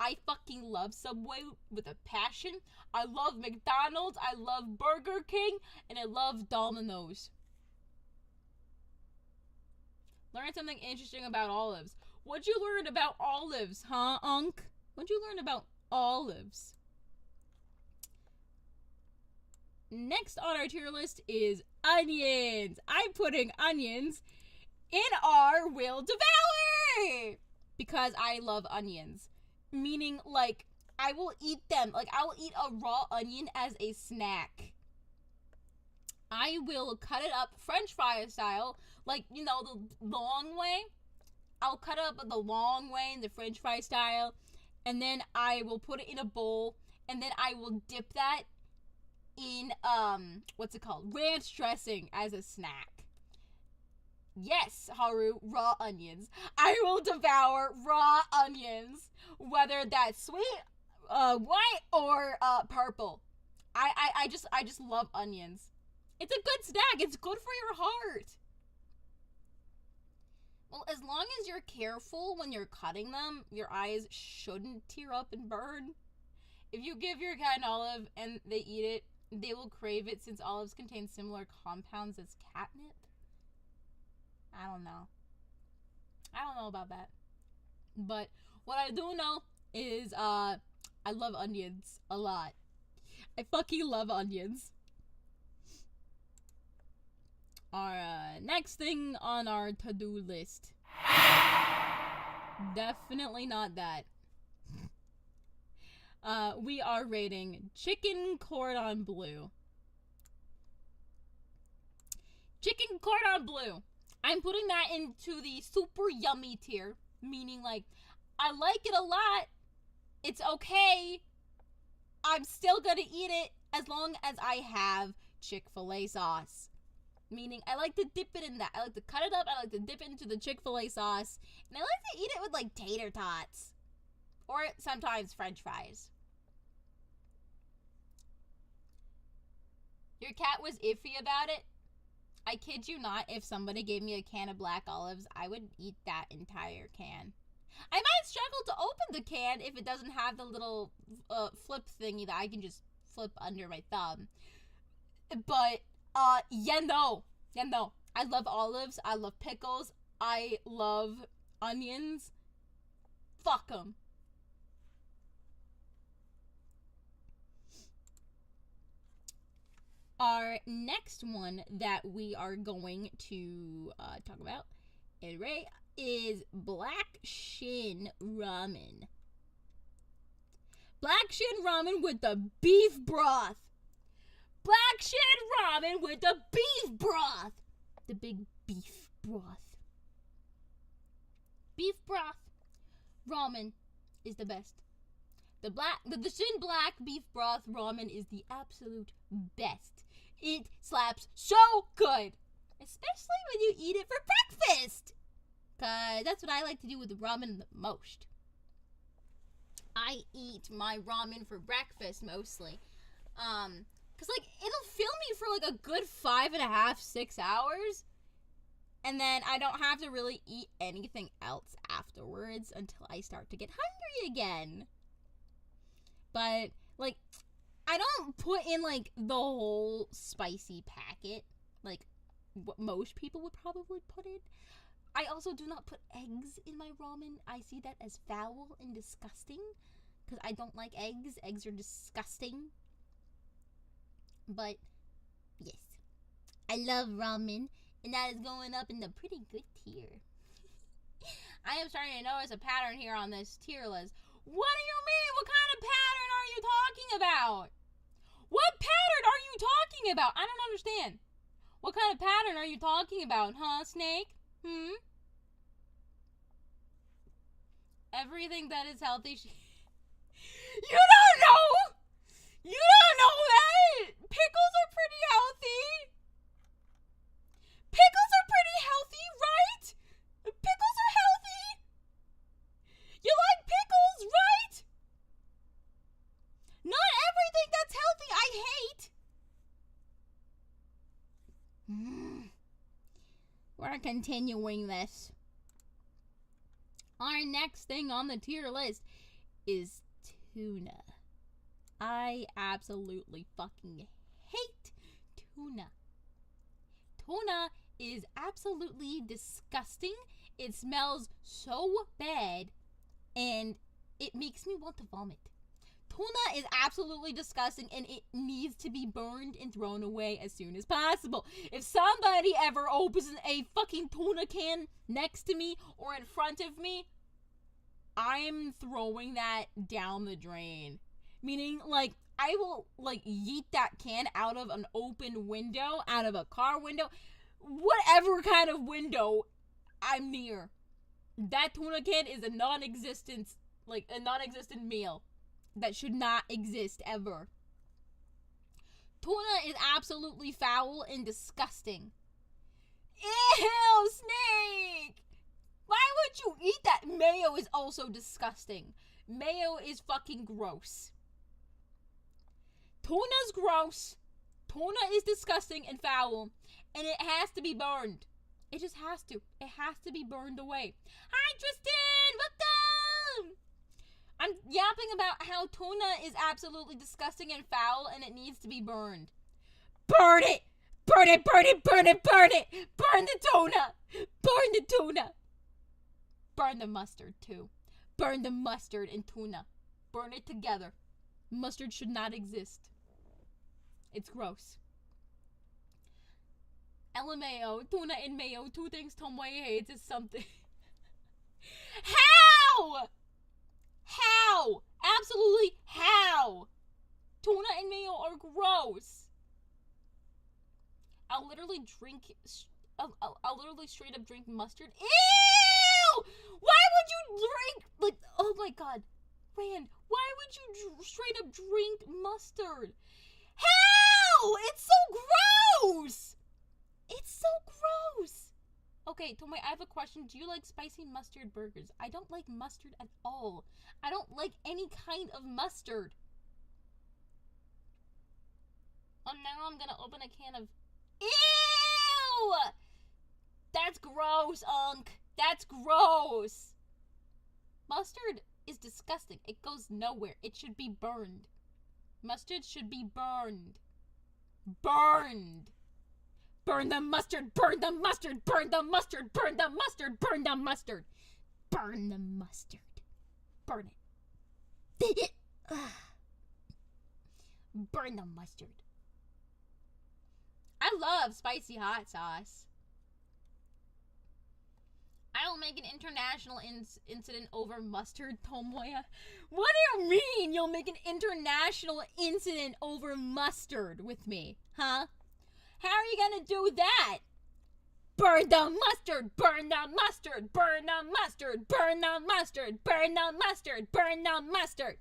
I fucking love Subway with a passion. I love McDonald's, I love Burger King, and I love Domino's. Learn something interesting about olives. What'd you learn about olives, huh, Unc? What'd you learn about olives? Next on our tier list is onions. I'm putting onions in our will devour because I love onions. Meaning, like, I will eat them. Like, I will eat a raw onion as a snack. I will cut it up French fry style, like, you know, the long way. I'll cut it up the long way in the French fry style, and then I will put it in a bowl, and then I will dip that in, what's it called? Ranch dressing as a snack. Yes, Haru, raw onions. I will devour raw onions, whether that's sweet, white, or, purple. I just love onions. It's a good snack. It's good for your heart. Well, as long as you're careful when you're cutting them, your eyes shouldn't tear up and burn. If you give your cat an olive and they eat it, they will crave it since olives contain similar compounds as catnip. I don't know about that. But what I do know is I love onions a lot. I fucking love onions. Our next thing on our to-do list. Definitely not that. We are rating chicken cordon bleu. Chicken cordon bleu. I'm putting that into the super yummy tier. Meaning, like, I like it a lot. It's okay. I'm still gonna eat it as long as I have Chick-fil-A sauce. Meaning, I like to dip it in that. I like to cut it up. I like to dip it into the Chick-fil-A sauce. And I like to eat it with, like, tater tots. Or sometimes French fries. Your cat was iffy about it? I kid you not, if somebody gave me a can of black olives, I would eat that entire can. I might struggle to open the can if it doesn't have the little flip thingy that I can just flip under my thumb. But, yeah, no. I love olives. I love pickles. I love onions. Fuck them. Our next one that we are going to talk about is Black Shin Ramen. Black Shin Ramen with the beef broth. Black Shin Ramen with the beef broth. The big beef broth. Beef broth ramen is the best. The Shin Black beef broth ramen is the absolute best. It slaps so good, especially when you eat it for breakfast. Cause that's what I like to do with ramen the most. I eat my ramen for breakfast mostly. Cause like it'll fill me for like a good 5.5, 6 hours. And then I don't have to really eat anything else afterwards until I start to get hungry again. But, like, I don't put in, like, the whole spicy packet, like what most people would probably put in. I also do not put eggs in my ramen. I see that as foul and disgusting, because I don't like eggs. Eggs are disgusting. But, yes, I love ramen, and that is going up in the pretty good tier. I am starting to notice a pattern here on this tier list. What do you mean? What kind of pattern are you talking about? What pattern are you talking about? I don't understand. What kind of pattern are you talking about, huh, Snake? Everything that is healthy. You don't know! You don't know that! Pickles are pretty healthy. Pickles are pretty healthy, right? Pickles are healthy. You like pickles, right? Not everything that's healthy I hate. We're continuing this. Our next thing on the tier list is tuna. I absolutely fucking hate tuna. Tuna is absolutely disgusting. It smells so bad, and it makes me want to vomit. Tuna is absolutely disgusting, and it needs to be burned and thrown away as soon as possible. If somebody ever opens a fucking tuna can next to me or in front of me, I'm throwing that down the drain. Meaning, like, I will, like, yeet that can out of an open window, out of a car window, whatever kind of window I'm near. That tuna can is a non-existent meal that should not exist ever. Tuna is absolutely foul and disgusting. Ew, Snake! Why would you eat that? Mayo is also disgusting. Mayo is fucking gross. Tuna's gross. Tuna is disgusting and foul. And it has to be burned. It just has to. It has to be burned away. Hi, Tristan! Welcome! I'm yapping about how tuna is absolutely disgusting and foul and it needs to be burned. Burn it! Burn it, burn it, burn it, burn it! Burn the tuna! Burn the tuna! Burn the mustard, too. Burn the mustard and tuna. Burn it together. Mustard should not exist. It's gross. LMAO, tuna and mayo, two things Tomoe hates is something. How? How? Absolutely how? Tuna and mayo are gross. I'll literally straight up drink mustard. Ew! Why would you drink, like, oh my god. Rand, why would you straight up drink mustard? How? It's so gross! It's so gross! Okay, Tomoe, I have a question. Do you like spicy mustard burgers? I don't like mustard at all. I don't like any kind of mustard. Oh, now I'm gonna open a can of... Ew! That's gross, Unc. That's gross. Mustard is disgusting. It goes nowhere. It should be burned. Mustard should be burned. Burned. Burn the mustard, burn the mustard, burn the mustard, burn the mustard, burn the mustard. Burn the mustard. Burn it. Burn the mustard. I love spicy hot sauce. I will make an international incident over mustard, Tomoe. What do you mean you'll make an international incident over mustard with me? Huh? How are you gonna do that? Burn the mustard! Burn the mustard! Burn the mustard! Burn the mustard! Burn the mustard! Burn the mustard!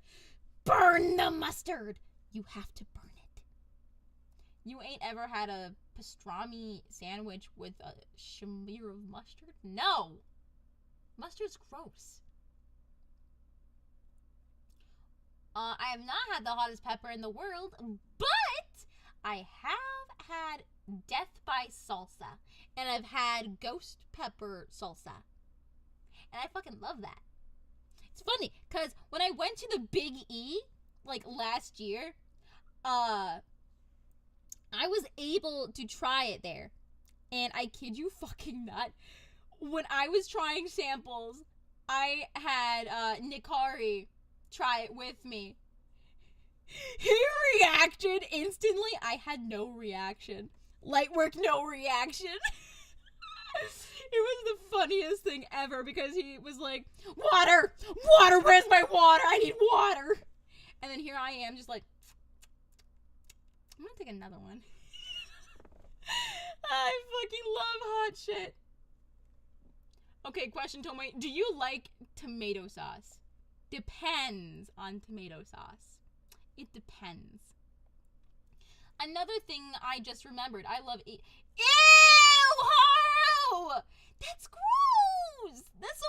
Burn the mustard! You have to burn it. You ain't ever had a pastrami sandwich with a smear of mustard? No! Mustard's gross. I have not had the hottest pepper in the world, but I have had Death by Salsa. And I've had ghost pepper salsa. And I fucking love that. It's funny, because when I went to the Big E, like last year, I was able to try it there. And I kid you fucking not, when I was trying samples, I had Nikari try it with me. He reacted instantly. I had no reaction. Light work, no reaction. It was the funniest thing ever because he was like, water! Water! Where's my water? I need water! And then here I am just like, I'm gonna take another one. I fucking love hot shit. Okay, question, Tomoe. Do you like tomato sauce? Depends on tomato sauce. It depends. Another thing I just remembered. I love Ew! Haru! That's gross! That's so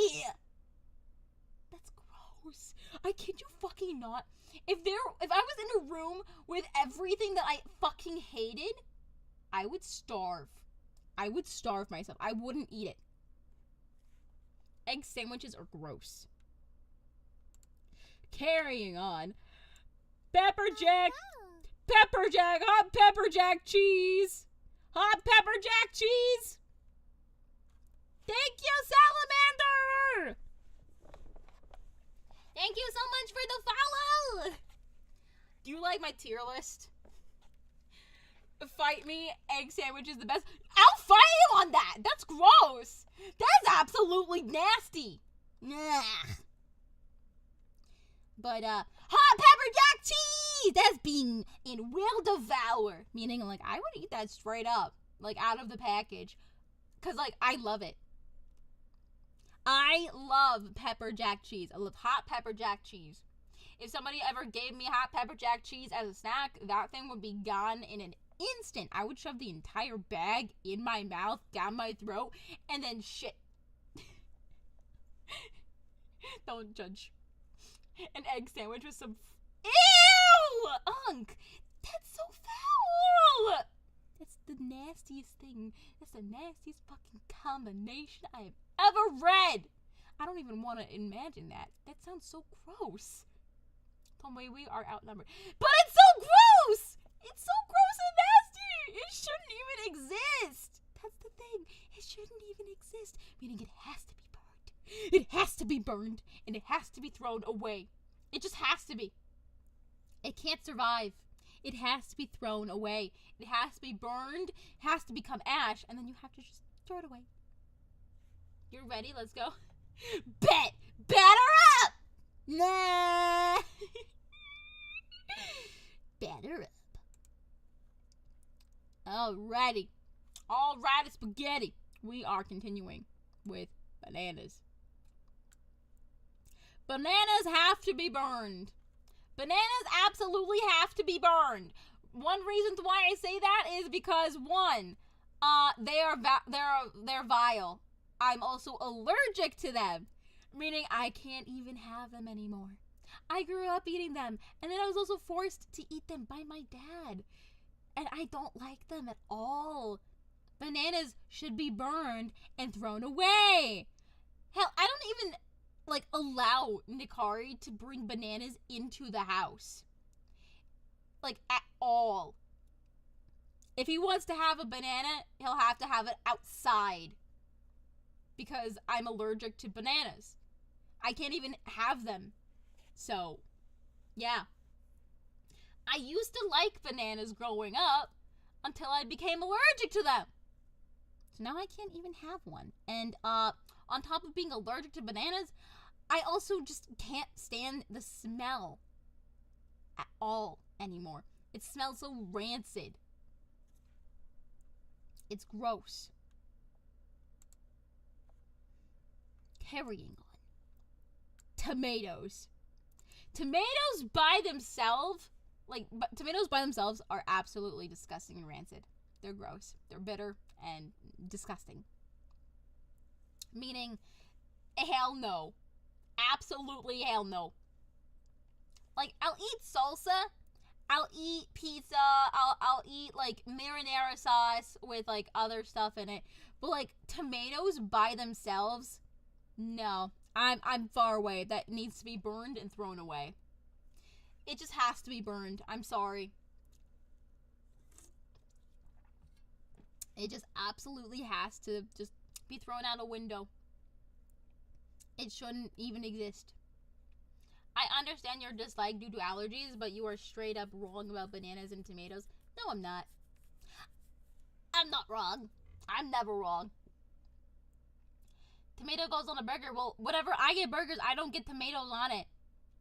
nasty! That's gross. I kid you fucking not. If I was in a room with everything that I fucking hated, I would starve. I would starve myself. I wouldn't eat it. Egg sandwiches are gross. Carrying on. Pepper jack, hot pepper jack cheese. Hot pepper jack cheese. Thank you, Salamander. Thank you so much for the follow. Do you like my tier list? Fight me, egg sandwich is the best. I'll fight you on that. That's gross. That's absolutely nasty. Nah. But, hot pepper jack cheese! That's being in will devour. Meaning, like, I would eat that straight up. Like, out of the package. Because, like, I love it. I love pepper jack cheese. I love hot pepper jack cheese. If somebody ever gave me hot pepper jack cheese as a snack, that thing would be gone in an instant. I would shove the entire bag in my mouth, down my throat, and then shit. Don't judge. An egg sandwich with some... Ew! Unk! That's so foul! That's the nastiest thing. That's the nastiest fucking combination I have ever read. I don't even want to imagine that. That sounds so gross. Tomoe, we are outnumbered. But it's so gross! It's so gross and nasty! It shouldn't even exist! That's the thing. It shouldn't even exist. Meaning it has to be burned. It has to be burned. And it has to be thrown away. It just has to be. It can't survive. It has to be thrown away. It has to be burned. It has to become ash. And then you have to just throw it away. You're ready? Let's go. Bet! Batter up! Nah! Batter up. Alrighty. Alrighty, spaghetti. We are continuing with bananas. Bananas have to be burned. Bananas absolutely have to be burned. One reason why I say that is because one, they're vile. I'm also allergic to them, meaning I can't even have them anymore. I grew up eating them, and then I was also forced to eat them by my dad, and I don't like them at all. Bananas should be burned and thrown away. Hell, I don't even allow Nikari to bring bananas into the house. At all. If he wants to have a banana, he'll have to have it outside. Because I'm allergic to bananas. I can't even have them. So, yeah. I used to like bananas growing up. until I became allergic to them. So now I can't even have one. And on top of being allergic to bananas, I also just can't stand the smell at all anymore. It smells so rancid. It's gross. Carrying on. Tomatoes. Tomatoes by themselves, tomatoes by themselves are absolutely disgusting and rancid. They're gross. They're bitter and disgusting. Meaning, hell no. Absolutely hell no. Like, I'll eat salsa, I'll eat pizza, I'll eat, like, marinara sauce with, like, other stuff in it. But, like, tomatoes by themselves, no. I'm far away. That needs to be burned and thrown away. It just has to be burned. I'm sorry. It just absolutely has to just be thrown out a window. It shouldn't even exist. I understand your dislike due to allergies, but you are straight up wrong about bananas and tomatoes. No, I'm not. I'm not wrong. I'm never wrong. Tomato goes on a burger. Well, whatever I get burgers, I don't get tomatoes on it.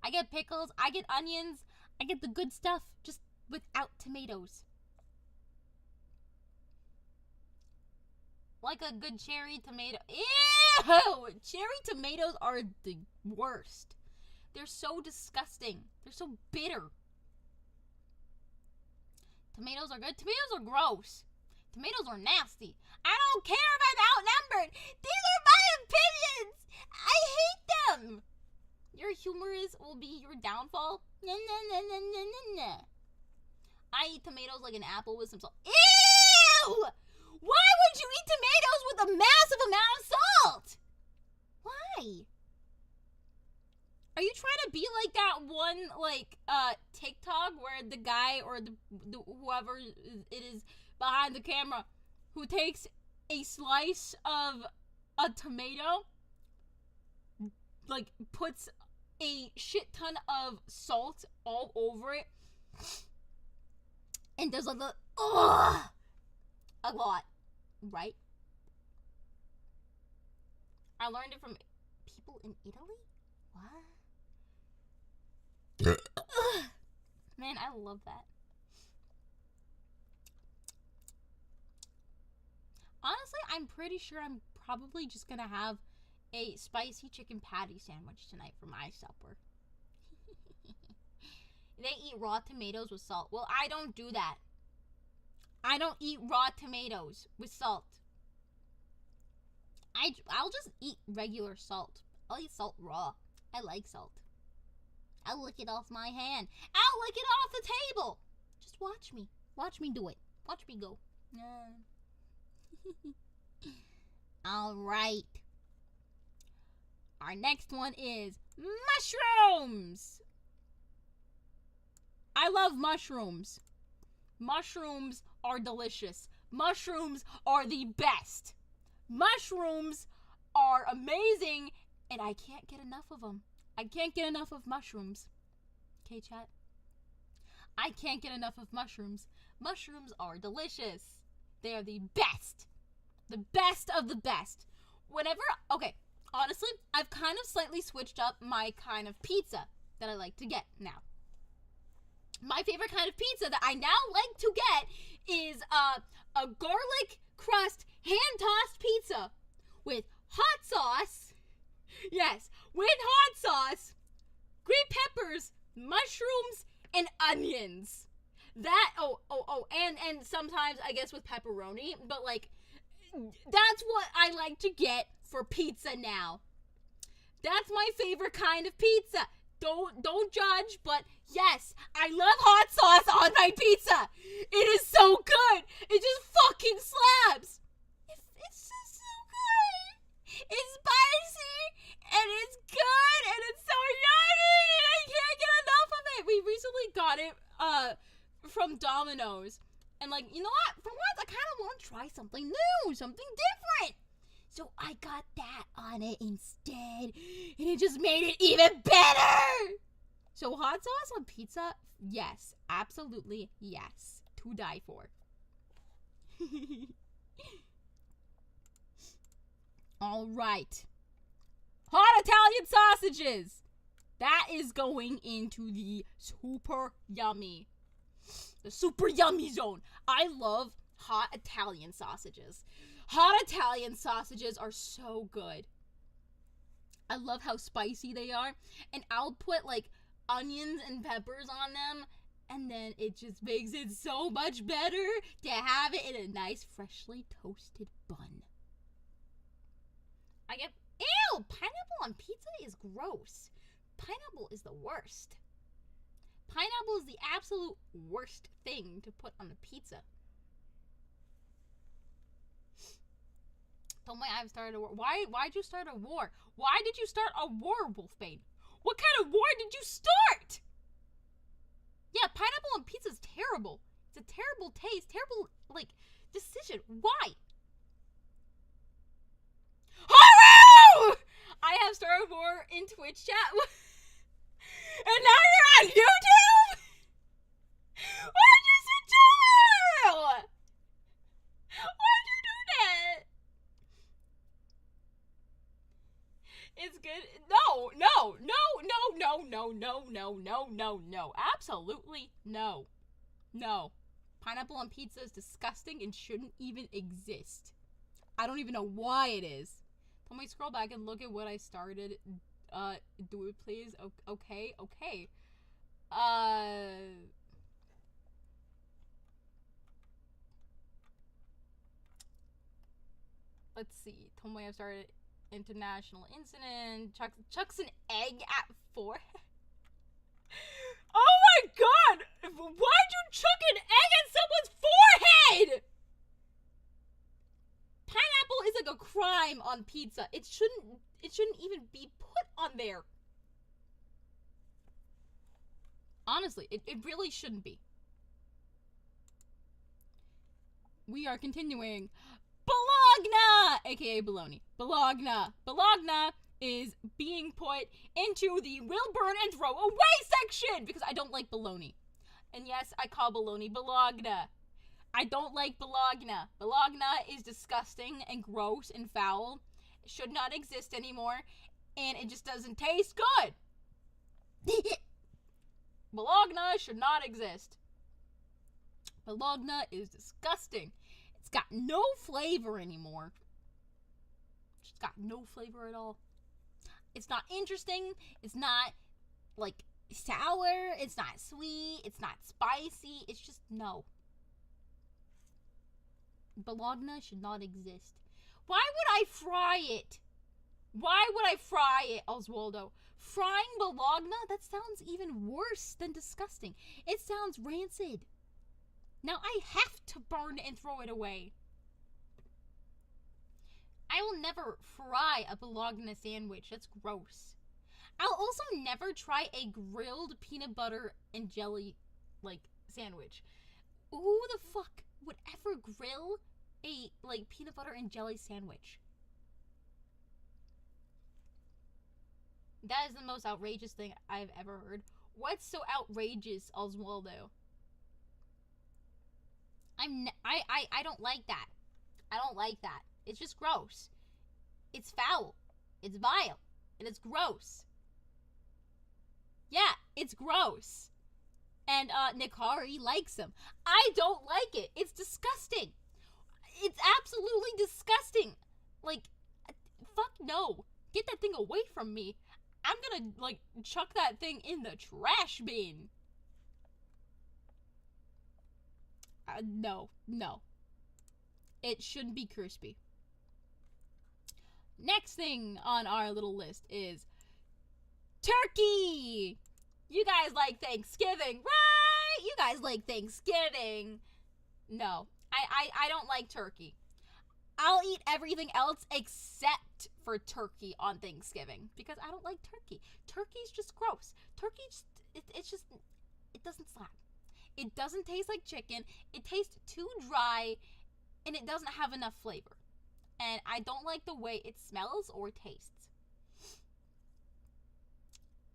I get pickles, I get onions, I get the good stuff, just without tomatoes. Like a good cherry tomato. Ew! Cherry tomatoes are the worst. They're so disgusting. They're so bitter. Tomatoes are good. Tomatoes are gross. Tomatoes are nasty. I don't care if I'm outnumbered. These are my opinions. I hate them. Your humorous will be your downfall. Nah, nah, nah, nah, nah, nah, nah. I eat tomatoes like an apple with some salt. Ew! Why would you eat tomatoes with a massive amount of salt? Why? Are you trying to be like that one, TikTok where the guy or the whoever it is behind the camera who takes a slice of a tomato, like, puts a shit ton of salt all over it, and does, like, a lot, right? I learned it from people in Italy? What? Man, I love that. Honestly, I'm pretty sure I'm probably just gonna have a spicy chicken patty sandwich tonight for my supper. They eat raw tomatoes with salt. Well, I don't do that. I don't eat raw tomatoes with salt. I'll just eat regular salt. I'll eat salt raw. I like salt. I'll lick it off my hand. I'll lick it off the table. Just watch me. Watch me do it. Watch me go. All right. Our next one is mushrooms. I love mushrooms. Mushrooms are delicious. Mushrooms are the best. Mushrooms are amazing, and I can't get enough of them. I can't get enough of mushrooms. Okay, chat? I can't get enough of mushrooms. Mushrooms are delicious. They are the best. The best of the best. Okay, honestly, I've kind of slightly switched up my kind of pizza that I like to get now. My favorite kind of pizza that I now like to get is a garlic crust hand-tossed pizza with hot sauce. Yes, with hot sauce, green peppers, mushrooms, and onions. And sometimes I guess with pepperoni, but like that's what I like to get for pizza now. That's my favorite kind of pizza. Don't judge, but yes, I love hot sauce on my pizza. It is so good. It just fucking slaps. It's just so good. It's spicy, and it's good, and it's so yummy, and I can't get enough of it. We recently got it from Domino's, and like, you know what? For once, I kind of want to try something new, something different. So I got that on it instead, and it just made it even better. So hot sauce on pizza, yes, absolutely yes, to die for. All right. Hot Italian sausages. That is going into the super yummy zone. I love hot Italian sausages. Hot Italian sausages are so good. I love how spicy they are. And I'll put like onions and peppers on them. And then it just makes it so much better to have it in a nice freshly toasted bun. Ew! Pineapple on pizza is gross. Pineapple is the worst. Pineapple is the absolute worst thing to put on a pizza. Tomoe, I've started a war. Why'd you start a war? Why did you start a war, Wolfbane? What kind of war did you start? Yeah, pineapple on pizza is terrible. It's a terrible taste, terrible, like, decision. Why? Haru! I have started a war in Twitch chat. And now you're on YouTube? Why did you switch over? Why did you do that? It's good. No. Absolutely no. No. Pineapple on pizza is disgusting and shouldn't even exist. I don't even know why it is. Let me scroll back and look at what I started. Do it, please. Okay. Let's see. Tomoe, I've started international incident. Chucks an egg at 4. Oh my god! Why'd you chuck an egg at someone's forehead? Pineapple is like a crime on pizza. It shouldn't even be put on there. Honestly, it really shouldn't be. We are continuing. Bologna! AKA bologna. Bologna is being put into the will burn and throw away section because I don't like bologna. And yes, I call bologna Bologna. I don't like Bologna. Bologna is disgusting and gross and foul. It should not exist anymore. And it just doesn't taste good. Bologna should not exist. Bologna is disgusting. It's got no flavor anymore. It's got no flavor at all. It's not interesting. It's not, like, sour. It's not sweet. It's not spicy. It's just no. Bologna should not exist. Why would I fry it? Why would I fry it, Oswaldo? Frying Bologna? That sounds even worse than disgusting. It sounds rancid. Now I have to burn and throw it away. I will never fry a Bologna sandwich. That's gross. I'll also never try a grilled peanut butter and jelly, like, sandwich. Who the fuck would ever grill a, like, peanut butter and jelly sandwich? That is the most outrageous thing I've ever heard. What's so outrageous, Oswaldo? I don't like that. I don't like that. It's just gross. It's foul. It's vile. And it's gross. Yeah, it's gross. And Nikari likes them. I don't like it. It's disgusting. It's absolutely disgusting. Like, fuck no. Get that thing away from me. I'm gonna, like, chuck that thing in the trash bin. No. It shouldn't be crispy. Next thing on our little list is turkey. You guys like Thanksgiving, right? You guys like Thanksgiving. No, I don't like turkey. I'll eat everything else except for turkey on Thanksgiving because I don't like turkey. Turkey's just gross. Turkey just, it doesn't slap. It doesn't taste like chicken. It tastes too dry and it doesn't have enough flavor. And I don't like the way it smells or tastes.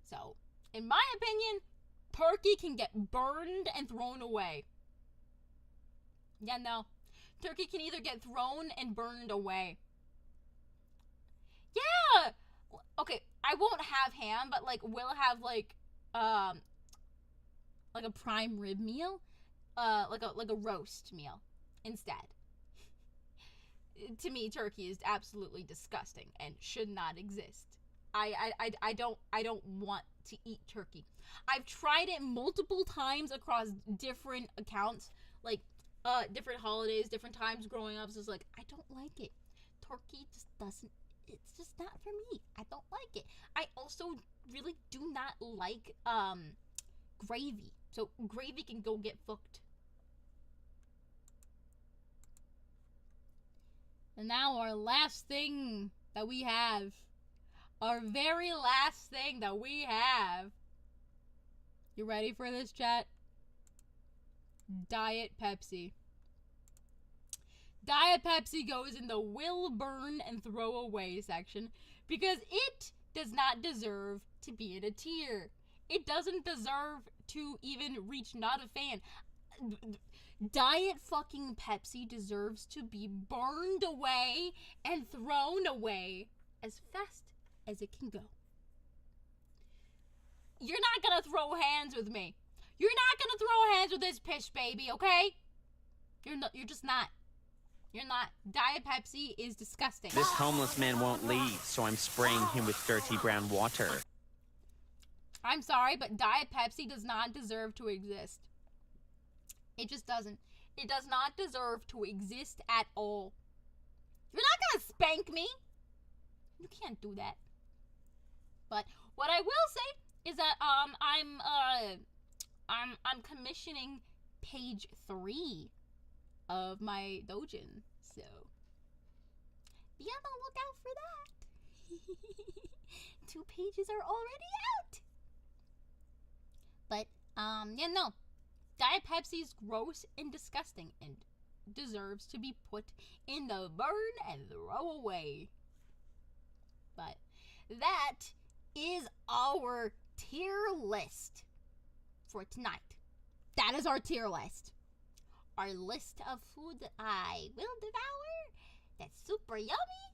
So, in my opinion, turkey can get burned and thrown away. Yeah, no. Turkey can either get thrown and burned away. Yeah! Okay, I won't have ham, but, like, we'll have, like a prime rib meal. Like a roast meal instead. To me, turkey is absolutely disgusting and should not exist. I don't want to eat turkey. I've tried it multiple times across different accounts, like different holidays, different times growing up. So it's like, I don't like it. Turkey just doesn't. It's just not for me. I don't like it. I also really do not like gravy. So gravy can go get fucked. And now our last thing that we have. Our very last thing that we have. You ready for this, chat? Diet Pepsi. Diet Pepsi goes in the will burn and throw away section because it does not deserve to be in a tier. It doesn't deserve to even reach not a fan. Diet fucking Pepsi deserves to be burned away and thrown away as fast as it can go. You're not gonna throw hands with me. You're not gonna throw hands with this pish baby, okay? You're just not. You're not. Diet Pepsi is disgusting. This homeless man won't leave, so I'm spraying him with dirty brown water. I'm sorry, but Diet Pepsi does not deserve to exist. It just doesn't. It does not deserve to exist at all. You're not gonna spank me. You can't do that. But what I will say is that I'm commissioning page 3 of my dojin, so be on the lookout for that. 2 pages are already out. But yeah, no. Diet Pepsi is gross and disgusting and deserves to be put in the burn and throw away. But that is our tier list for tonight. That is our tier list. Our list of food that I will devour, that's super yummy,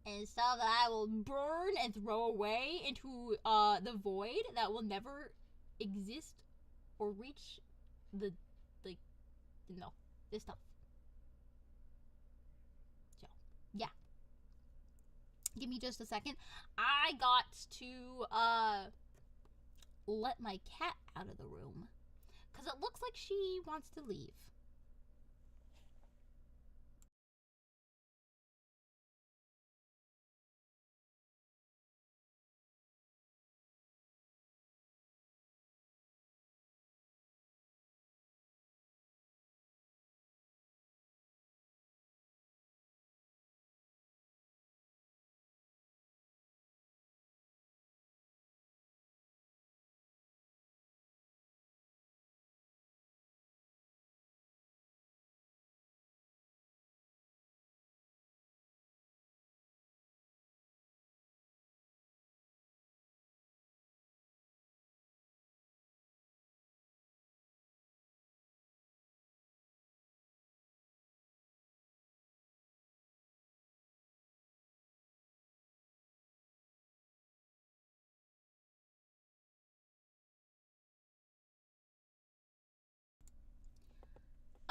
and stuff that I will burn and throw away into the void that will never exist or reach the, like, no, this stuff. So, yeah. Give me just a second. I got to let my cat out of the room because it looks like she wants to leave.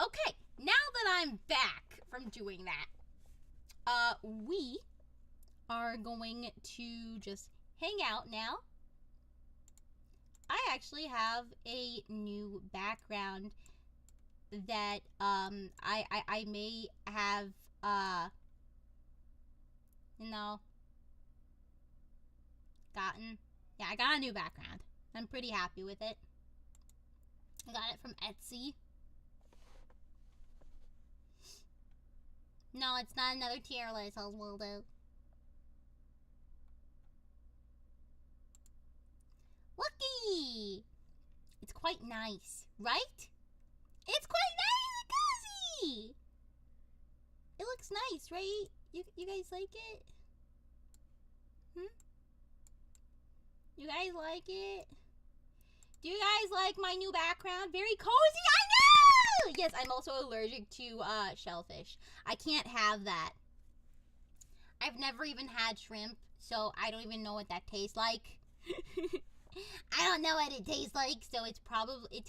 Okay, now that I'm back from doing that, we are going to just hang out now. I actually have a new background that I may have gotten. Yeah, I got a new background. I'm pretty happy with it. I got it from Etsy. No, it's not another tier list, Oswaldo. Looky! It's quite nice, right? It's quite nice and cozy! It looks nice, right? You guys like it? You guys like it? Do you guys like my new background? Very cozy, I know! Yes, I'm also allergic to shellfish. I can't have that. I've never even had shrimp, so I don't even know what that tastes like. I don't know what it tastes like, so it probably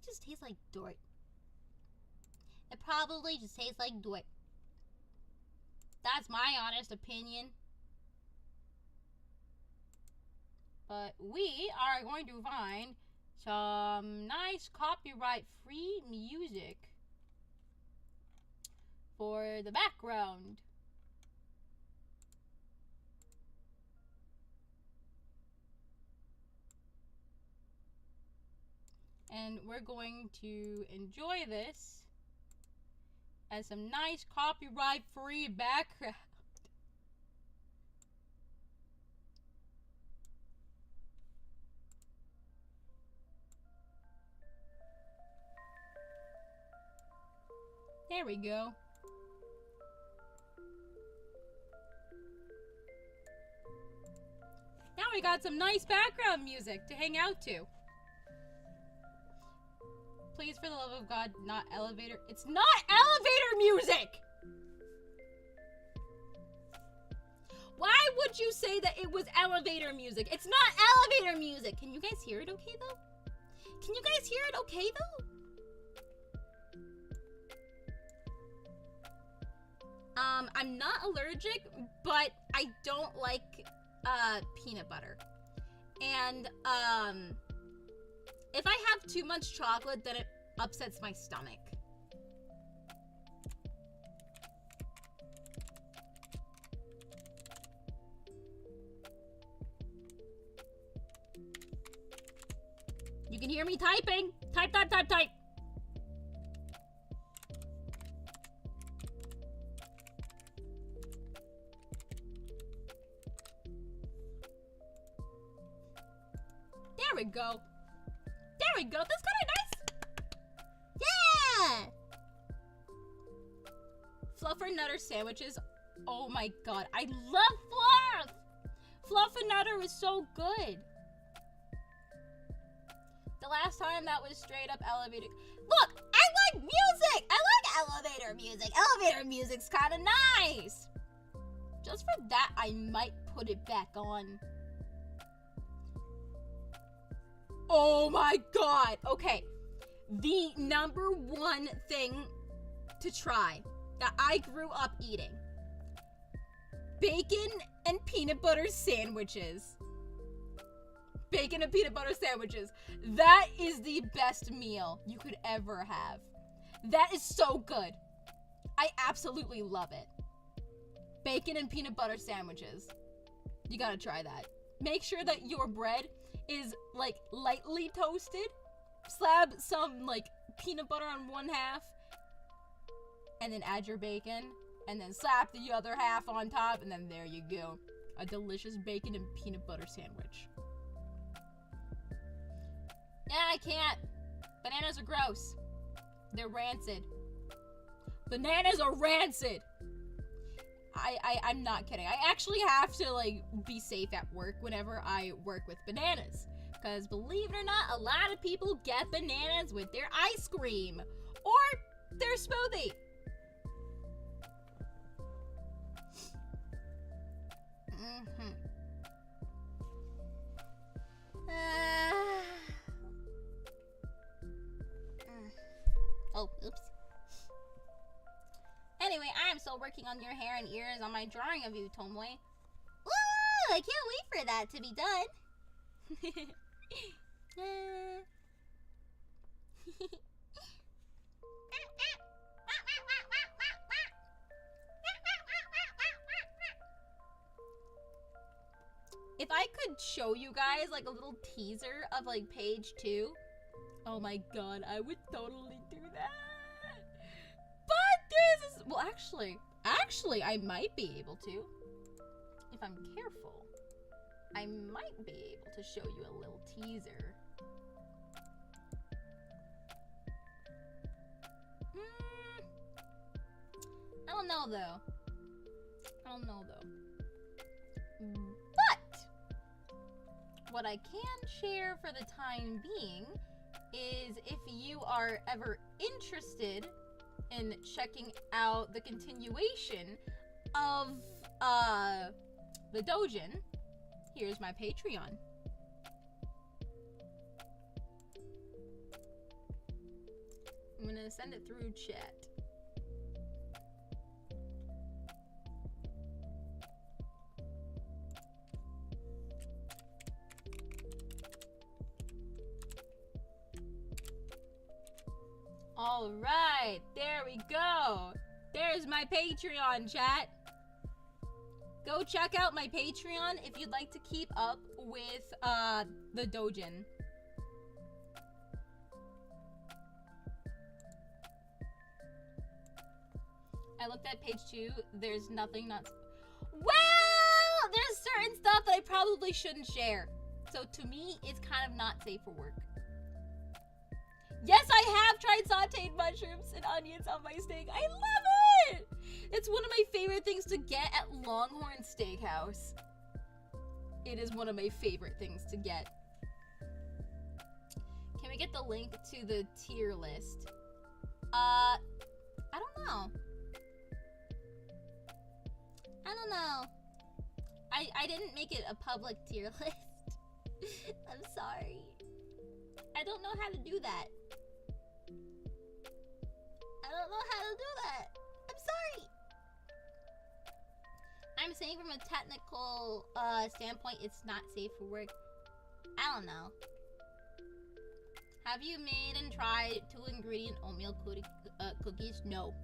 just tastes like dirt. It probably just tastes like dirt. That's my honest opinion. But we are going to find some nice copyright-free music for the background. And we're going to enjoy this as some nice copyright-free background. There we go. Now we got some nice background music to hang out to. Please, for the love of God, not elevator. It's not elevator music! Why would you say that it was elevator music? It's not elevator music! Can you guys hear it okay, though? Can you guys hear it okay, though? I'm not allergic, but I don't like, peanut butter. And, if I have too much chocolate, then it upsets my stomach. You can hear me typing. Type, type, type, type. There we go. There we go. That's kind of nice. Yeah. Fluffer Nutter sandwiches. Oh my god. I love fluff. Fluffer Nutter is so good. The last time that was straight up elevator. Look, I like music. I like elevator music. Elevator music's kind of nice. Just for that, I might put it back on. Oh my god. Okay. The number one thing to try that I grew up eating. Bacon and peanut butter sandwiches. Bacon and peanut butter sandwiches. That is the best meal you could ever have. That is so good. I absolutely love it. Bacon and peanut butter sandwiches. You gotta try that. Make sure that your bread is like lightly toasted. Slab some like peanut butter on one half. And then add your bacon. And then slap the other half on top. And then there you go. A delicious bacon and peanut butter sandwich. Yeah, I can't. Bananas are gross. They're rancid. Bananas are rancid. I'm not kidding. I actually have to, like, be safe at work whenever I work with bananas. Because, believe it or not, a lot of people get bananas with their ice cream. Or their smoothie. Oh, oops. Anyway, I am still working on your hair and ears on my drawing of you, Tomoe. Ooh, I can't wait for that to be done. If I could show you guys like a little teaser of like page 2, oh my god, I would totally do that. But this is, well, actually, I might be able to. If I'm careful, I might be able to show you a little teaser. I don't know though. But what I can share for the time being is if you are ever interested in checking out the continuation of the Dojin, here's my Patreon. I'm gonna send it through chat. All right, there we go. There's my Patreon, chat. Go check out my Patreon if you'd like to keep up with the Dojin. I looked at page 2. There's nothing not. Well, there's certain stuff that I probably shouldn't share. So to me, it's kind of not safe for work. Yes, I have tried sauteed mushrooms and onions on my steak. I love it! It's one of my favorite things to get at Longhorn Steakhouse. It is one of my favorite things to get. Can we get the link to the tier list? I don't know. I didn't make it a public tier list. I'm sorry. I don't know how to do that. I'm sorry. I'm saying from a technical standpoint, it's not safe for work. I don't know. Have you made and tried 2-ingredient oatmeal cookies? No.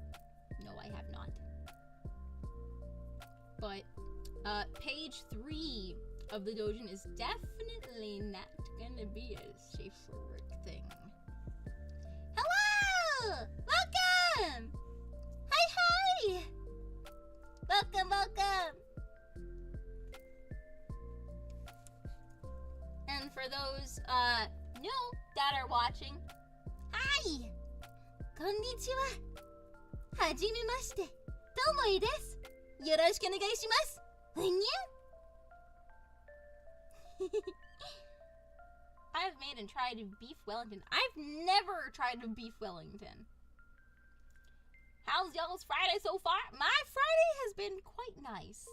No, I have not. But page 3 of the Dojin is definitely not gonna be a safe for work thing. Hello! Welcome! Hi! Welcome! And for those new that are watching, hi! Konnichiwa! Hajimemashite! Tomoe desu! Yoroshiku onegai shimasu! I've made and tried beef Wellington. I've never tried a beef Wellington. How's y'all's Friday so far? My Friday has been quite nice.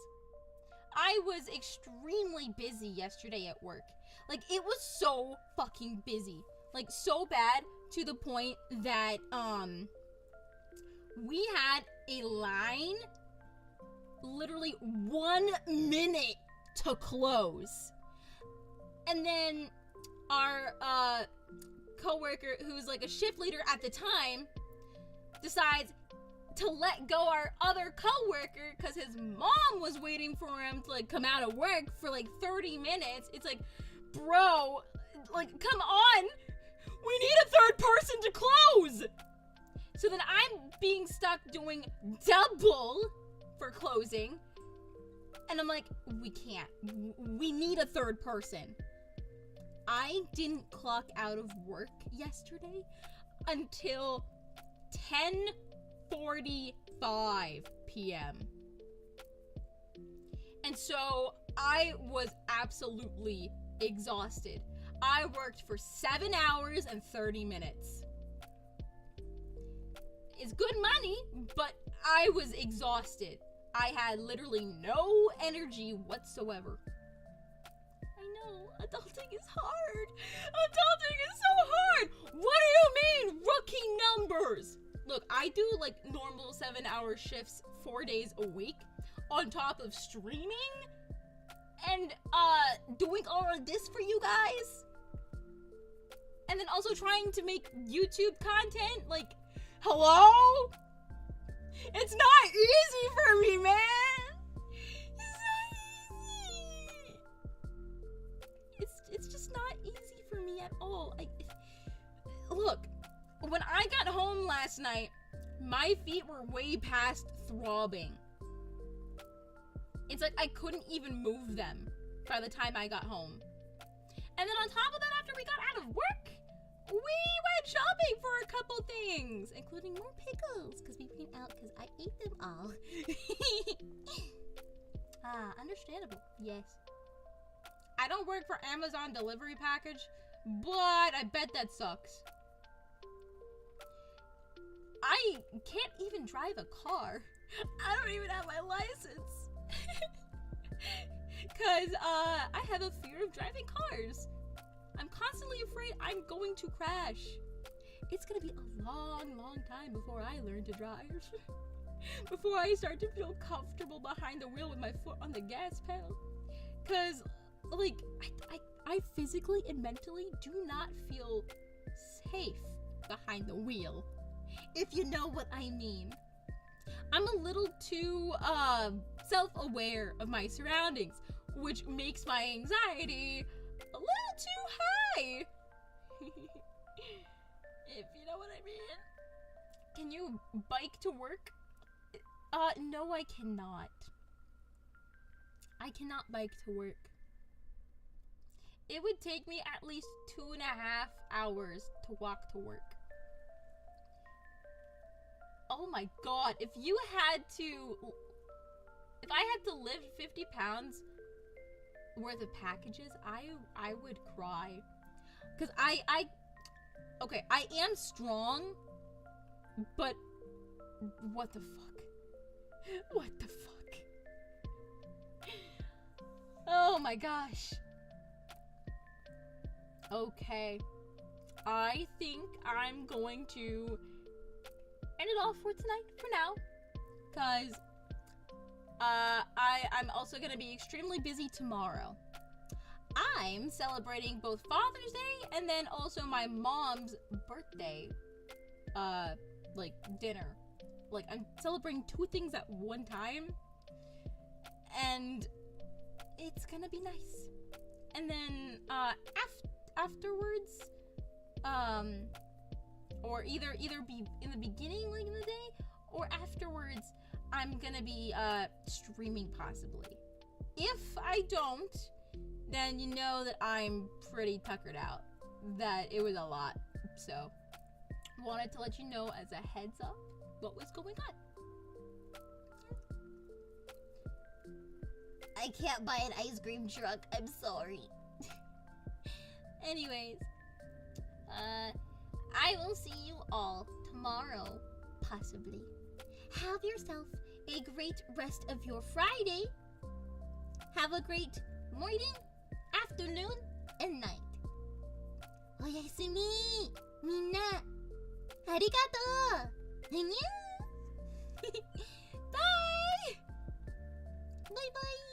I was extremely busy yesterday at work. Like, it was so fucking busy. Like, so bad to the point that, we had a line literally 1 minute to close. And then our coworker, who's like a shift leader at the time, decides to let go our other coworker because his mom was waiting for him to like come out of work for like 30 minutes. It's like, bro, like, come on, we need a third person to close. So then I'm being stuck doing double for closing, and I'm like, we can't, we need a third person. I didn't clock out of work yesterday until 10:45 p.m. And so I was absolutely exhausted. I worked for 7 hours and 30 minutes. It's good money, but I was exhausted. I had literally no energy whatsoever. I know, adulting is hard. Adulting is so hard. What do you mean, rookie numbers? Look, I do like normal 7-hour shifts 4 days a week on top of streaming and doing all of this for you guys. And then also trying to make YouTube content. Like, hello? It's not easy for me, man. It's not easy. It's just not easy for me at all. Look, when I got home last night, my feet were way past throbbing. It's like I couldn't even move them by the time I got home. And then on top of that, after we got out of work, we went shopping for a couple things, including more pickles, because we went out because I ate them all. Understandable, yes. I don't work for Amazon delivery package, but I bet that sucks. I can't even drive a car. I don't even have my license. Cause I have a fear of driving cars. I'm constantly afraid I'm going to crash. It's gonna be a long, long time before I learn to drive. Before I start to feel comfortable behind the wheel with my foot on the gas pedal. Cause, like, I physically and mentally do not feel safe behind the wheel. If you know what I mean. I'm a little too, self-aware of my surroundings, which makes my anxiety a little too high. If you know what I mean. Can you bike to work? No, I cannot. I cannot bike to work. It would take me at least 2.5 hours to walk to work. Oh my god, if I had to lift 50 pounds worth of packages, I would cry. Cause I am strong, but what the fuck? What the fuck? Oh my gosh. Okay. I think I'm going to end it off for tonight, for now. Cause I'm also gonna be extremely busy tomorrow. I'm celebrating both Father's Day and then also my mom's birthday, like, dinner. Like, I'm celebrating 2 things at one time, and it's gonna be nice. And then, afterwards, or either be in the beginning, like, in the day, or afterwards, I'm gonna be, streaming, possibly. If I don't, then you know that I'm pretty tuckered out. That it was a lot. So, wanted to let you know as a heads up what was going on. I can't buy an ice cream truck. I'm sorry. Anyways, I will see you all tomorrow, possibly. Have yourself a great rest of your Friday. Have a great morning, afternoon, and night. Oyasumi, minna. Arigato. Annyeong. Bye. Bye bye.